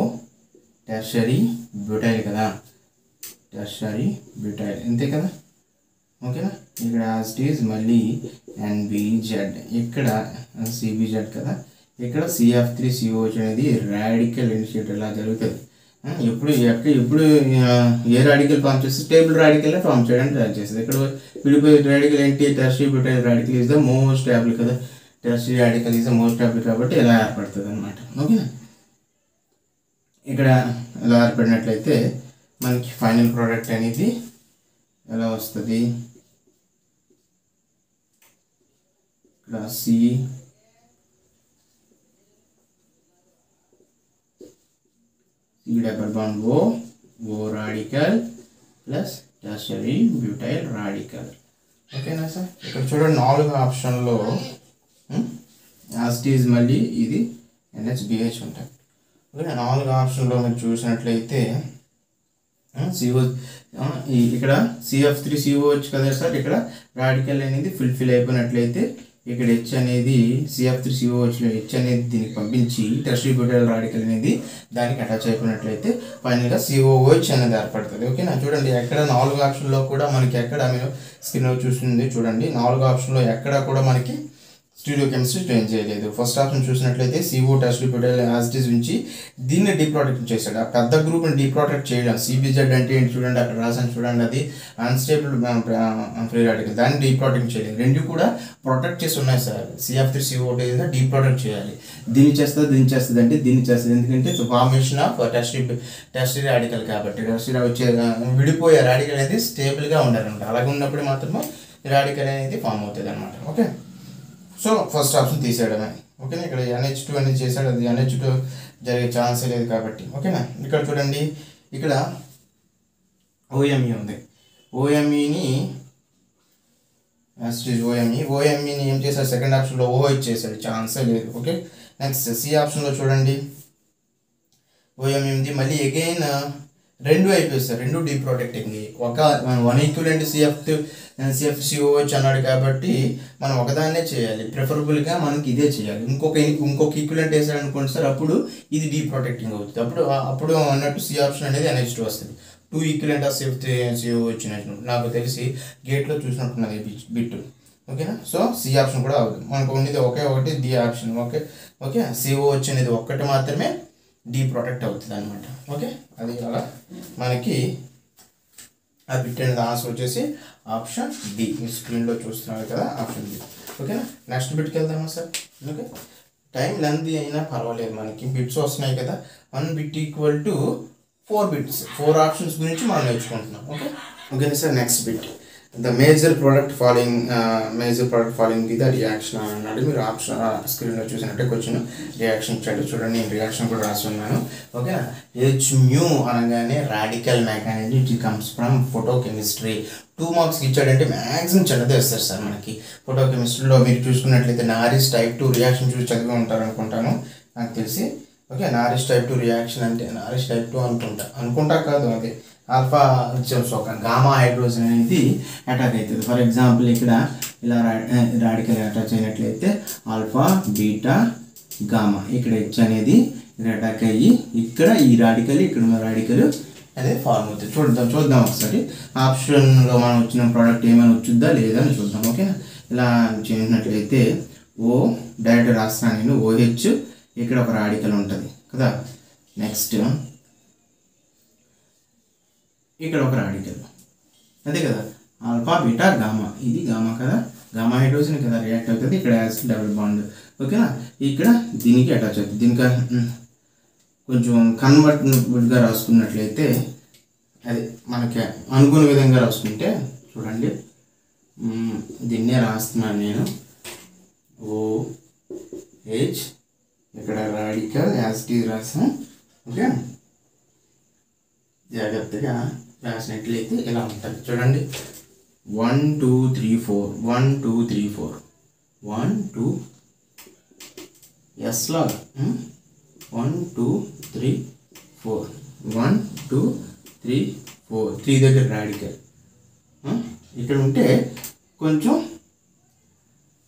టెర్షరీ బ్యూటైల్ కదా, టెర్షరీ బ్యూటైల్ అంతే కదా. ఓకేనా, ఇక్కడ యాజ్ మళ్ళీ NBZ, ఇక్కడ CBZ కదా. ఇక్కడ CF3COH అనేది రాడికల్ ఇనిషియేటర్ ఇలా జరుగుతుంది. ఎప్పుడు ఏ రాడికల్ ఫామ్ చేస్తే స్టేబుల్ రాడికల్ ఫామ్ చేయడానికి ట్రై చేస్తుంది. ఇక్కడ విడిపోయే రాడికల్ ఏంటి, tertiary butyl radical is the most stable కదా. Tertiary radical is the most stable కాబట్టి ఇలా ఏర్పడుతుంది అనమాట. ఓకేనా, ఇక్కడ ఎలా ఏర్పడినట్లయితే మనకి ఫైనల్ ప్రోడక్ట్ అనేది ఎలా వస్తుంది, ఇక్కడ C double bond O radical plus tertiary butyl radical. ఓకేనా సార్, ఇక్కడ చూడండి 4 ఆప్షన్లో యాసిటీస్ మళ్ళీ ఇది NHBH ఉంటుంది. ఓకే, 4 ఆప్షన్లో మీరు చూసినట్లయితే ఇక్కడ CF3COH కదా సార్. ఇక్కడ రాడికల్ అనేది ఫుల్ఫిల్ అయిపోయినట్లయితే ఇక్కడ హెచ్ అనేది CF3COHలో హెచ్ అనేది దీనికి పంపించి టెర్షియరీ బ్యూటైల్ రాడికల్ అనేది దానికి అటాచ్ అయిపోయినట్లయితే ఫైనల్గా COOH అనేది ఏర్పడుతుంది. ఓకేనా, చూడండి ఎక్కడ 4 ఆప్షన్లో కూడా మనకి ఎక్కడ మీరు స్క్రీన్లో చూస్తుంది చూడండి, 4 ఆప్షన్లో ఎక్కడ కూడా మనకి స్టీరియోకెమిస్ట్రీ చేంజ్ చేయలేదు. ఫస్ట్ ఆప్షన్ చూసినట్లయితే CO tertiary butyl as it is ఉంచి దీన్ని డీప్రొటెక్ట్ చేశాడు. ఆ పెద్ద గ్రూప్ని డీప్రొటెక్ట్ చేయడం. CBZ అంటే ఏంటి చూడండి, అక్కడ రాసాను చూడండి, అది అన్స్టేబుల్ ఫ్రీ రాడికల్, దాన్ని డీప్రొటెక్ట్ చేయలేదు. రెండు కూడా ప్రొటెక్ట్ చేసి ఉన్నాయి సార్. CF3COOH డీప్రొటెక్ట్ చేయాలి. దీన్ని చేస్తుంది అంటే దీన్ని చేస్తుంది, ఎందుకంటే ఫార్మేషన్ ఆఫ్ టెర్షియరీ రాడికల్ కాబట్టి టెర్షియరీ వచ్చే విడిపోయే రాడికల్ అనేది స్టేబుల్గా ఉండాలన్నమాట. అలాగే ఉన్నప్పుడు మాత్రమే రాడికల్ అనేది ఫామ్ అవుతుంది అనమాట. ఓకే, సో ఫస్ట్ ఆప్షన్ తీసేయడమే. ఓకేనా, ఇక్కడ NH2 అనేది చేశాడు, అది NH2 జరిగే ఛాన్సే లేదు కాబట్టి. ఓకేనా, ఇక్కడ చూడండి, ఇక్కడ OMe ఉంది. OMeని OMeని ఏం చేశాడు, సెకండ్ ఆప్షన్లో OH చేశాడు, ఛాన్సే లేదు. ఓకే, నెక్స్ట్ C ఆప్షన్లో చూడండి OMe ఉంది. మళ్ళీ అగైన్ రెండు అయిపోయి సార్, రెండు డీప్రొటెక్టింగ్. ఒక 1 ఈక్వలెంట్ CF3COH అన్నాడు కాబట్టి మనం ఒకదాన్నే చేయాలి, ప్రిఫరబుల్గా మనకి ఇదే చేయాలి. ఇంకొక ఈక్వలెంట్ వేసాడు అనుకోండి సార్, అప్పుడు ఇది డీప్రొటెక్టింగ్ అవుతుంది. అప్పుడు అన్నట్టు C ఆప్షన్ అనేది NH2 వస్తుంది. 2 ఈక్వలెంట్ ఆఫ్ CF3COH వచ్చినట్టు నాకు తెలిసి గేట్లో చూసినట్టున్నది బిట్. ఓకేనా, సో C ఆప్షన్ కూడా అవుతుంది. మనకు ఉన్నది ఒకటి D ఆప్షన్. ఓకే, COH అనేది ఒక్కటి మాత్రమే డీప్రొటెక్ట్ అవుతుంది అనమాట. ఓకే, అది అలా మనకి ఆ బిట్ అనేది ఆన్సర్ వచ్చేసి ఆప్షన్ D. మీ స్క్రీన్లో చూస్తున్నారు కదా, ఆప్షన్ D. ఓకేనా, నెక్స్ట్ బిట్కి వెళ్దామా సార్. ఓకే, టైం లెంత్ అయినా పర్వాలేదు, మనకి బిట్స్ వస్తున్నాయి కదా. 1 bit equal to 4 bits, 4 options గురించి మనం నేర్చుకుంటున్నాం. ఓకేనా sir, next bit the major product following the the reaction అన్నాడు. మీరు ఆప్షన్ స్క్రీన్లో చూసినట్టే క్వశ్చన్ రియాక్షన్ ఇచ్చాడు చూడండి, నేను రియాక్షన్ కూడా రాసి ఉన్నాను. ఓకేనా, Hμ అనగానే radical mechanism it comes from photochemistry. 2 మార్క్స్కి ఇచ్చాడంటే మ్యాక్సిమం చిన్నదే వస్తారు సార్ మనకి. ఫోటోకెమిస్ట్రీలో మీరు చూసుకున్నట్లయితే నారిస్ టైప్ 2 రియాక్షన్ చూసి చదివి ఉంటారు అనుకుంటాను నాకు తెలిసి. ఓకే, నారిస్ టైప్ 2 రియాక్షన్ అంటే నారిస్ టైప్ 2 అనుకుంటా కాదు, అది ఆల్ఫా ఒక గామా హైడ్రోజన్ అనేది అటాక్ అవుతుంది. ఫర్ ఎగ్జాంపుల్ ఇక్కడ ఇలా రాడికల్ అటాచ్ అయినట్లయితే ఆల్ఫా బీటా గామా, ఇక్కడ హెచ్ అనేది అటాక్ అయ్యి ఇక్కడ ఈ రాడికల్ ఇక్కడ ఉన్న రాడికల్ అనేది ఫార్మ్ అవుతుంది. చూద్దాం ఒకసారి ఆప్షన్లో మనం వచ్చిన ప్రోడక్ట్ ఏమైనా వచ్చుద్దా లేదా అని చూద్దాం. ఓకేనా, ఇలా చేసినట్లయితే డైరెక్ట్ రాస్తాను నేను OH, ఇక్కడ ఒక రాడికల్ ఉంటుంది కదా. నెక్స్ట్ ఇక్కడ ఒక రాడికల్ అంతే కదా, ఆల్ఫా బీటా గామా, ఇది గామా కదా, గామా హైడ్రోజన్ కదా రియాక్ట్ అవుతుంది. ఇక్కడ యాసిడ్ డబుల్ బాండ్. ఓకేనా, ఇక్కడ దీనికి అటాచ్ అవుతుంది. దీనికి కొంచెం కన్వర్ట్గా రాసుకున్నట్లయితే అది మనకి అనుకున్న విధంగా రాసుకుంటే చూడండి, దీన్నే రాస్తున్నాను నేను OH, ఇక్కడ రాడికల్ యాసిడ్ రాసాం. ఓకే, జాగ్రత్తగా రాసినట్లయితే ఇలా ఉంటుంది చూడండి. 1 2 3 4 1 2 3 4 1 2 ఎస్ లాగా 1 2 3 4 1 2 3 4 3 దగ్గర రాడికల్ ఇక్కడ ఉంటే కొంచెం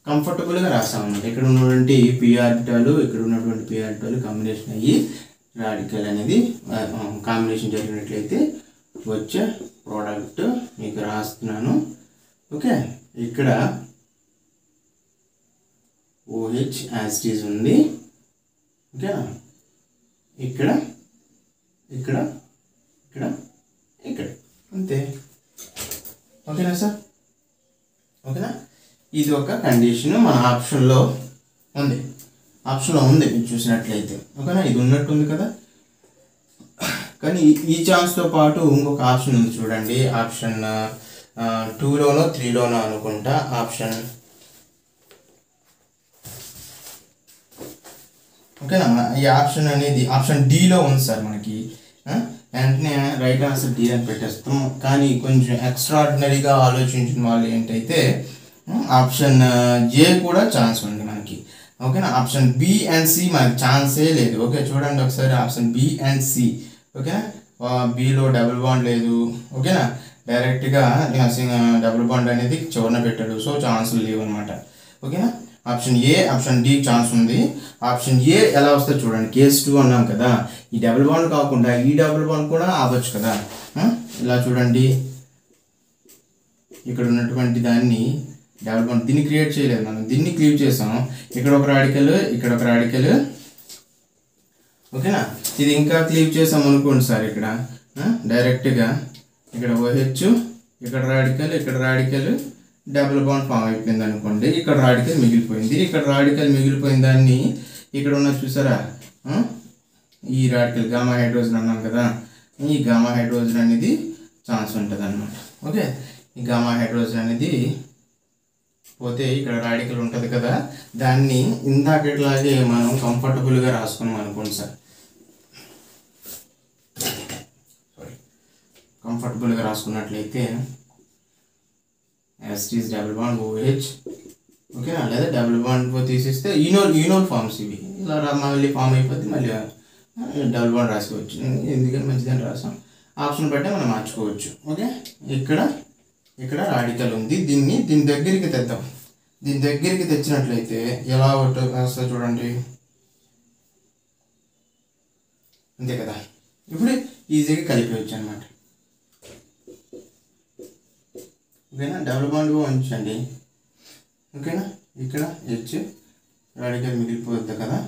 కంఫర్టబుల్గా రాసామన్నమాట. ఇక్కడ ఉన్నటువంటి పిఆర్టాలు ఇక్కడ ఉన్నటువంటి పిఆర్టాలు కాంబినేషన్ అయ్యి రాడికల్ అనేది కాంబినేషన్ జరిగినట్లయితే వచ్చే ప్రోడక్ట్ మీకు రాస్తున్నాను. ఓకే, ఇక్కడ OH యాసిడ్ ఉంది. ఓకే, ఇక్కడ ఇక్కడ ఇక్కడ ఇక్కడ అంతే. ఓకేనా సార్, ఓకేనా, ఇది ఒక కండిషన్ మన ఆప్షన్లో ఉంది మీరు చూసినట్లయితే. ఓకేనా, ఇది ఉన్నట్టుంది కదా. కానీ ఈ ఛాన్స్తో పాటు ఇంకొక ఆప్షన్ ఉంది చూడండి, ఆప్షన్ 2లోనో 3లోనో అనుకుంటా. ఓకేనా, ఈ ఆప్షన్ అనేది ఆప్షన్ Dలో ఉంది సార్ మనకి. వెంటనే రైట్ ఆన్సర్ D అని పెట్టేస్తాం. కానీ కొంచెం ఎక్స్ట్రాడినరీగా ఆలోచించిన వాళ్ళు ఏంటైతే ఆప్షన్ J కూడా ఛాన్స్ ఉంది మనకి. ఓకేనా, ఆప్షన్ B అండ్ C మనకి ఛాన్సే లేదు. ఓకే, చూడండి ఒకసారి ఆప్షన్ B అండ్ C. ఓకేనా, Bలో డబుల్ బాండ్ లేదు. ఓకేనా, డైరెక్ట్గా డబుల్ బాండ్ అనేది చివరన పెట్టాడు, సో ఛాన్సులు లేవు అనమాట. ఓకేనా, option A option D chance ఉంది. ఆప్షన్ ఏ ఎలా వస్తుందో చూడండి. కేస్ 2 అన్నాం కదా, ఈ డబుల్ బాండ్ కాకుండా ఈ డబుల్ బాండ్ కూడా అవ్వచ్చు కదా. ఇలా చూడండి, ఇక్కడ ఉన్నటువంటి దాన్ని డబుల్ బాండ్ దీన్ని క్రియేట్ చేయలేదు మనం, దీన్ని క్లీవ్ చేసాం. ఇక్కడ ఒక రాడికల్, ఇక్కడ ఒక రాడికల్, ఓకేనా. ఇది ఇంకా క్లీవ్ చేసాం అనుకోండి సార్, ఇక్కడ డైరెక్ట్గా ఇక్కడ OH, ఇక్కడ రాడికల్ డబుల్ బాండ్ ఫామ్ అయిపోయింది అనుకోండి. ఇక్కడ రాడికల్ మిగిలిపోయింది. ఇక్కడ రాడికల్ మిగిలిపోయిన దాన్ని ఇక్కడ ఉన్న చూసారా, ఈ రాడికల్ గామా హైడ్రోజన్ అన్నాం కదా, ఈ గామా హైడ్రోజన్ అనేది ఛాన్స్ ఉంటుంది అన్నమాట. ఓకే, ఈ గామా హైడ్రోజన్ అనేది పోతే ఇక్కడ రాడికల్ ఉంటుంది కదా, దాన్ని ఇందాకట్లాగే మనం కంఫర్టబుల్గా రాసుకున్నాం అనుకోండి సార్. కంఫర్టబుల్గా రాసుకున్నట్లయితే యాస్టీస్ డబుల్ బాండ్ OH, ఓకేనా. లేదా డబుల్ బాండ్ తీసేస్తే యూనోల్ ఫార్మ్స్ ఇవి ఇలా మళ్ళీ ఫామ్ అయిపోద్ది, మళ్ళీ డబుల్ బాండ్ రాసుకోవచ్చు. ఎందుకంటే మంచిదని రాసాం, ఆప్షన్ బట్టే మనం మార్చుకోవచ్చు. ఓకే, ఇక్కడ రాడికల్ ఉంది, దీని దగ్గరికి తెద్దాం. దీని దగ్గరికి తెచ్చినట్లయితే ఎలా వస్తుంది చూడండి, అంతే కదా. ఇప్పుడు ఈజీగా కలిపేయచ్చు అనమాట. ఓకేనా, డబుల్ బాండ్ ఉంచండి. ఓకేనా, ఇక్కడ H రాడికల్ మిగిలిపోద్ది కదా,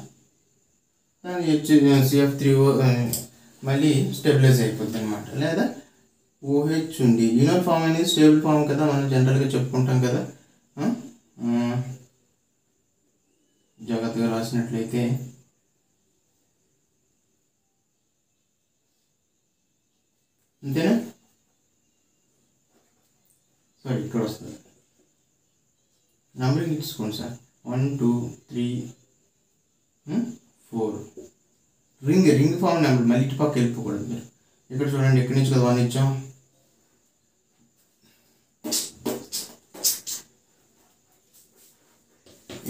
దాని CF3O మళ్ళీ స్టెబిలైజ్ అయిపోద్ది అనమాట. లేదా OH ఉంది, యూనోల్ ఫామ్ అనేది స్టేబుల్ ఫామ్ కదా, మనం జనరల్గా చెప్పుకుంటాం కదా. జాగ్రత్తగా రాసినట్లయితే అంతేనా. సారీ, ఇక్కడ వస్తుంది నంబరింగ్ తీసుకోండి సార్. 1 2 3 4 రింగ్ ఫామ్ నెంబర్, మళ్ళీ ఇటు పక్క వెళ్ళిపోకూడదు మీరు. ఇక్కడ చూడండి, ఎక్కడి నుంచి కదా 1 ఇచ్చాం,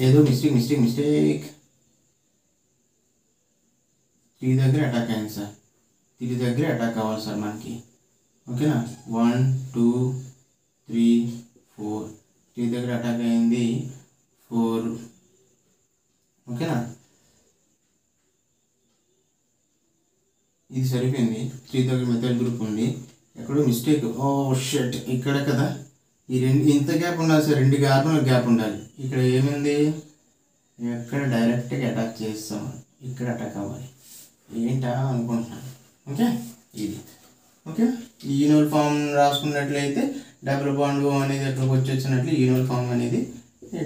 ఏదో మిస్టేక్ 3 దగ్గర అటాక్ అయింది సార్. 3 దగ్గర అటాక్ అవ్వాలి సార్ మనకి. ఓకేనా, 1 2 3 4 3 దగ్గర అటాక్ అయింది 4. ఓకేనా, ఇది సరిపోయింది. 3 దగ్గర మెథడ్ గ్రూప్ ఉంది, ఎక్కడో మిస్టేక్. ఓ షట్, ఇక్కడ కదా ఈ ఇంత గ్యాప్ ఉండాలి సార్, 2 కార్బన్ గ్యాప్ ఉండాలి. ఇక్కడ ఏమైంది, ఎక్కడ డైరెక్ట్గా అటాక్ చేస్తాం, ఇక్కడ అటాక్ అవ్వాలి. ఏంటా అనుకుంటున్నాను. ఓకే, ఇది ఓకే. ఈ యూనోల్ ఫామ్ రాసుకున్నట్లయితే డబుల్ బాండ్ O అనేది ఎక్కడికి వచ్చేసినట్లు యూనోల్ ఫామ్ అనేది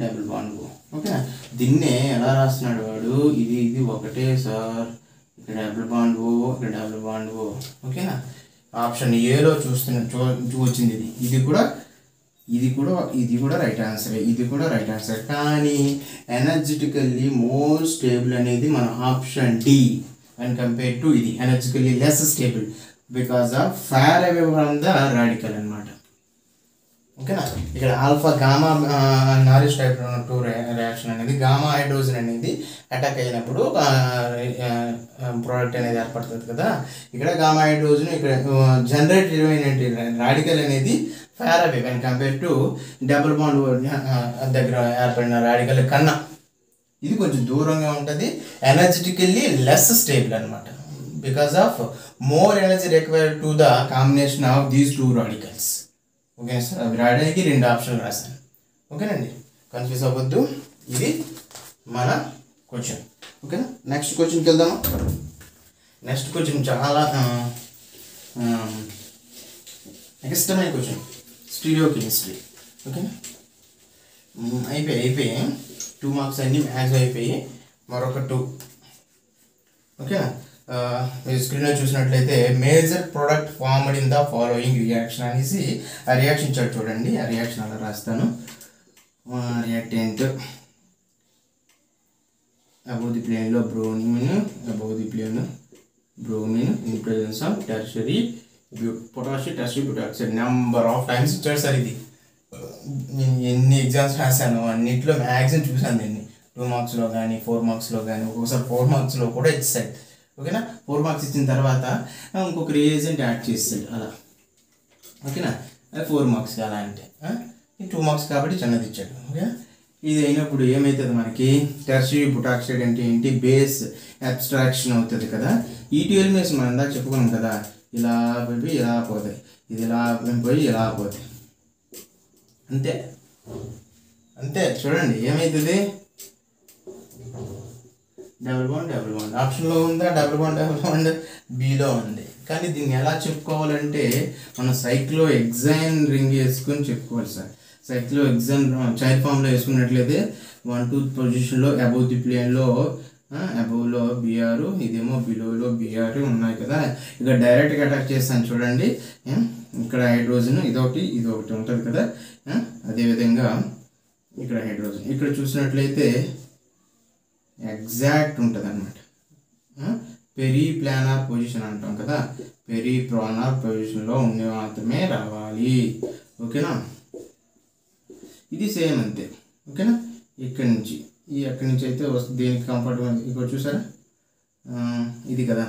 డబుల్ బాండ్ O. ఓకేనా, దీన్నే ఎలా రాస్తున్నాడు వాడు, ఇది ఒకటే సార్. ఇక్కడ డబుల్ బాండ్ O, ఇక్కడ డబుల్ బాండ్ O. ఓకేనా, ఆప్షన్ ఏలో వచ్చింది ఇది కూడా రైట్ ఆన్సర్. ఇది కూడా రైట్ ఆన్సర్. కానీ ఎనర్జెటికల్లీ మోర్ స్టేబుల్ అనేది మన option D and compare to ఇది energetically less stable because of far away from the radical అనమాట. ఓకేనా, ఇక్కడ alpha gamma Norrish type 2 reaction అనేది గామా హైడ్రోజన్ అనేది అటాక్ అయినప్పుడు ప్రోడక్ట్ అనేది ఏర్పడుతుంది కదా. ఇక్కడ గామా హైడ్రోజన్ ఇక్కడ జనరేట్ అయిన రాడికల్ అనేది far away and compare to double bond దగ్గర ఏర్పడిన రాడికల్ కన్నా ఇది కొంచెం దూరంగా ఉంటుంది. ఎనర్జెటికల్లీ లెస్ స్టేబుల్ అనమాట because of more energy required to the combination of these 2 radicals. ఓకేనా సార్, అవి రాయడానికి 2 ఆప్షన్లు రాశాను. ఓకేనండి, కన్ఫ్యూజ్ అవ్వద్దు. ఇది మన క్వశ్చన్. ఓకేనా, నెక్స్ట్ క్వశ్చన్కి వెళ్దామా. నెక్స్ట్ క్వశ్చన్ చాలా ఇష్టమైన క్వశ్చన్, స్టీరియో కెమిస్ట్రీ. ఓకేనా, అయిపోయి 2 మార్క్స్ అన్నీ మ్యాథ్స్ అయిపోయి మరొక 2. ఓకేనా, స్క్రీన్లో చూసినట్లయితే major product formed in the following reaction అనేసి ఆ రియాక్షన్ చార్ట్ చూడండి. ఆ రియాక్షన్ అలా రాస్తాను. రియాక్టెంట్ అబౌవ్ ది ప్లేన్లో bromine in presence of tertiary potassium tertiary butoxide. Number of times ఇచ్చాడు సార్. ఇది నేను ఎన్ని ఎగ్జామ్స్ రాశాను అన్నింటిలో మ్యాక్సిమం చూసాను దీన్ని. 2 మార్క్స్లో కానీ 4 మార్క్స్లో కానీ ఒక్కొక్కసారి 4 మార్క్స్లో కూడా ఇచ్చాడు. ఓకేనా, 4 మార్క్స్ ఇచ్చిన తర్వాత ఇంకొక రియేజెంట్ యాడ్ చేస్తాడు అలా. ఓకేనా, అది 4 మార్క్స్ అలా అంటే 2 మార్క్స్ కాబట్టి చిన్నది ఇచ్చాడు. ఓకేనా, ఇది అయినప్పుడు ఏమవుతుంది మనకి టెర్షియరీ బుటాక్సైడ్ అంటే ఏంటి బేస్ అబ్స్ట్రాక్షన్ అవుతుంది కదా. ఈ ఎలిమెంట్స్ మనం ఇందాక చెప్పుకున్నాం కదా, ఇలా పోయి ఇలా పోతాయి, ఇది ఇలా పోయి ఇలా పోతాయి, అంతే అంతే. చూడండి ఏమవుతుంది, డబుల్ బాండ్ ఆప్షన్లో ఉందా, డబుల్ బాండ్ బిలో ఉంది. కానీ దీన్ని ఎలా చెప్పుకోవాలంటే మనం సైక్లోహెక్సేన్ రింగ్ వేసుకొని చెప్పుకోవాలి సార్. సైక్లోహెక్సేన్ చైర్ ఫామ్లో వేసుకున్నట్లయితే 1 2 పొజిషన్లో అబౌవ్ ది ప్లేన్లో అబౌవ్లో బిఆర్, ఇదేమో బిలోలో బిఆర్ ఉన్నాయి కదా. ఇక డైరెక్ట్గా అటాక్ చేస్తాను చూడండి. ఇక్కడ హైడ్రోజన్ ఇదొకటి ఉంటుంది కదా. అదేవిధంగా ఇక్కడ హైడ్రోజన్ ఇక్కడ చూసినట్లయితే ఎగ్జాక్ట్ ఉంటుంది అనమాట. పెరిప్లానార్ పొజిషన్ అంటాం కదా, పెరిప్లానార్ పొజిషన్లో ఉండే మాత్రమే రావాలి. ఓకేనా, ఇది సేమ్ అంతే. ఓకేనా, ఇక్కడి నుంచి ఎక్కడి నుంచి అయితే వస్తుంది దేనికి కంఫర్టబుల్. ఇక్కడ చూసారా ఇది కదా.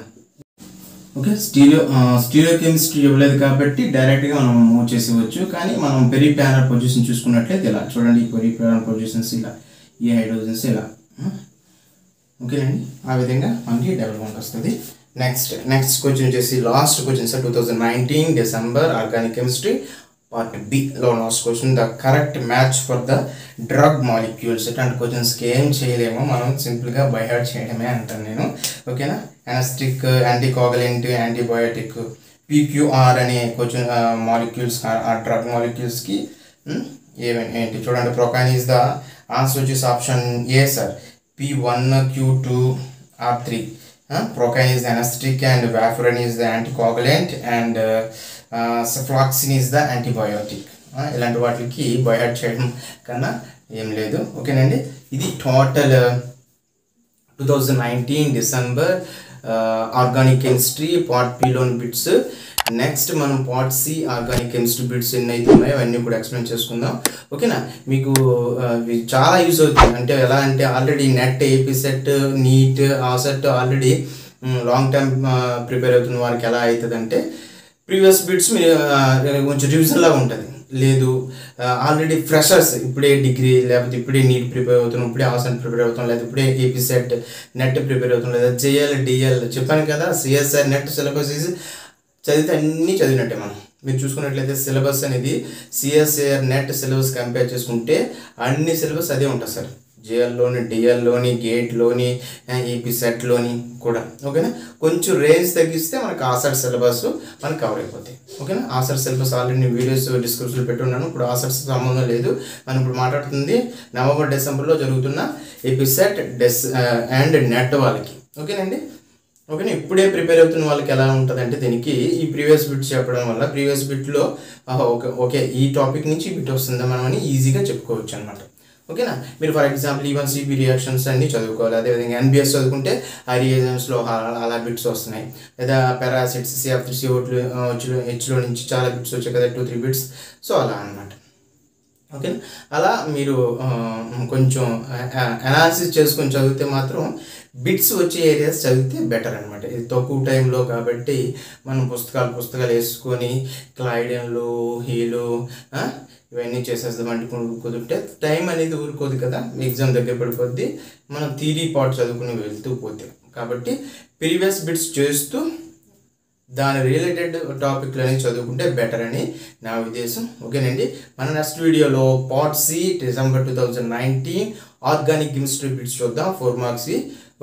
ఓకే, స్టీరియో కెమిస్ట్రీ ఇవ్వలేదు కాబట్టి డైరెక్ట్గా మనం మూవ్ చేసేవచ్చు. కానీ మనం పెరిప్లానార్ పొజిషన్ చూసుకున్నట్లయితే ఇలా చూడండి, ఈ పెరిప్లానార్ పొజిషన్స్ ఇలా, ఈ హైడ్రోజన్స్ ఇలా. ఓకేనండి, ఆ విధంగా మనకి డబుల్ బాండ్ వస్తుంది. నెక్స్ట్ క్వశ్చన్ వచ్చేసి last question sir, 2019 December organic chemistry part below last question. The correct match for the drug molecules. ఇట్లాంటి క్వశ్చన్స్కి ఏం చేయలేము మనం, సింపుల్గా బై హార్ట్ చేయడమే అంటాను నేను. ఓకేనా, ఎనస్టిక్, యాంటీకోగలెంట్, యాంటీబయోటిక్, PQR అనే క్వశ్చన్ మాలిక్యూల్స్, ఆ డ్రగ్ మాలిక్యూల్స్కి ఏంటి చూడండి. ప్రొకాన్ ఈజ్ ద ఆన్సర్ వచ్చేసి option A sir, P1, Q2, R3. Procaine is the anesthetic and warfarin is the anticoagulant and sulfaxine is the antibiotic. ఇలాంటి వాటికి బై హార్ట్ చేయడం కన్నా ఏం లేదు. ఓకేనండి, ఇది total 2019 December organic chemistry part బిలోని బిట్స్. నెక్స్ట్ మనం part C organic chemistry bits ఎన్ని అయితే ఉన్నాయో అవన్నీ కూడా ఎక్స్ప్లెయిన్ చేసుకుందాం. ఓకేనా, మీకు చాలా యూజ్ అవుతుంది. అంటే ఎలా అంటే already NET, AP SET, NEET, ఆ SET already long term prepare అవుతున్న వారికి ఎలా అవుతుంది అంటే ప్రీవియస్ బిట్స్ మీరు కొంచెం రివిజన్ లాగా ఉంటుంది. లేదు ఆల్రెడీ ఫ్రెషర్స్, ఇప్పుడే డిగ్రీ లేకపోతే ఇప్పుడే నీట్ ప్రిపేర్ అవుతున్నాం, ఇప్పుడే ఆసెట్ ప్రిపేర్ అవుతాం, లేదా ఇప్పుడే ఏపీ సెట్ నెట్ ప్రిపేర్ అవుతాం, లేదా జేఎల్, డిఎల్ చెప్పాను కదా. సిఎస్ఆర్ నెట్ సిలబస్ చదివితే అన్నీ చదివినట్టే. మనం మీరు చూసుకున్నట్లయితే సిలబస్ అనేది సిఎస్ఆర్ నెట్ సిలబస్ కంపేర్ చేసుకుంటే అన్ని సిలబస్ అదే ఉంటుంది సార్. జేఎల్లోని, డిఎల్లోని, గేట్లోని, ఏపీ సెట్లోని కూడా. ఓకేనా, కొంచెం రేంజ్ తగ్గిస్తే మనకు ఆసెట్ సిలబస్ మనకు కవర్ అయిపోతాయి. ఓకేనా, ఆసెట్ సిలబస్ ఆల్రెడీ నేను వీడియోస్ డిస్క్రిప్షన్లో పెట్టున్నాను. ఇప్పుడు ఆసెట్ సంబంధం లేదు. మనం ఇప్పుడు మాట్లాడుతుంది నవంబర్ డిసెంబర్లో జరుగుతున్న ఏపీ సెట్ అండ్ నెట్ వాళ్ళకి. ఓకేనండి, ఓకేనా, ఇప్పుడే ప్రిపేర్ అవుతున్న వాళ్ళకి ఎలా ఉంటుంది అంటే దీనికి ఈ ప్రీవియస్ బిట్ చెప్పడం వల్ల ప్రీవియస్ బిట్లో ఓకే ఈ టాపిక్ నుంచి బిట్ వస్తుందా మనం అని ఈజీగా చెప్పుకోవచ్చు అనమాట. ఓకేనా, మీరు for example even CB reactions అన్నీ చదువుకోవాలి. అదేవిధంగా ఎన్బిఎస్ చదువుకుంటే ఆ రియేజన్స్లో అలా బిట్స్ వస్తున్నాయి. లేదా పారాసిడ్స్, CF3CO2 హెచ్లో నుంచి చాలా బిట్స్ వచ్చాయి కదా, 2-3 బిట్స్. సో అలా అనమాట. ఓకేనా, అలా మీరు కొంచెం అనాలిసిస్ చేసుకొని చదివితే మాత్రం బిట్స్ వచ్చే ఏరియాస్ చదివితే బెటర్ అనమాట. ఇది తక్కువ టైంలో కాబట్టి మనం పుస్తకాలు వేసుకొని క్లైడెన్లు, హీలు ఇవన్నీ చేసేస్తామంటే కుదిరితే టైం అనేది ఊరుకోదు కదా, ఎగ్జామ్ దగ్గర పడిపోద్ది. మనం థియరీ పార్ట్ చదువుకుని వెళ్తూ పోతే కాబట్టి ప్రీవియస్ బిట్స్ చేస్తూ దాని రిలేటెడ్ టాపిక్లని చదువుకుంటే బెటర్ అని నా ఉద్దేశం. ఓకేనండి, మన నెక్స్ట్ వీడియోలో part C December 2019 organic chemistry bits చూద్దాం, 4 మార్క్స్.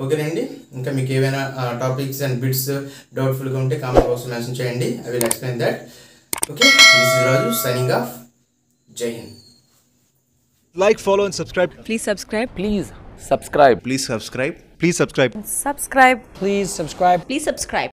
ఓకేనండి, ఇంకా మీకు ఏవైనా టాపిక్స్ అండ్ బిట్స్ డౌట్ఫుల్గా ఉంటే కామెంట్ బాక్స్లో మెన్షన్ చేయండి. I will explain that. Okay, this is Raju signing off. జై Hind. Like, follow and subscribe. Please subscribe. Please subscribe. Please subscribe. Please subscribe. Subscribe. Please subscribe. Please subscribe.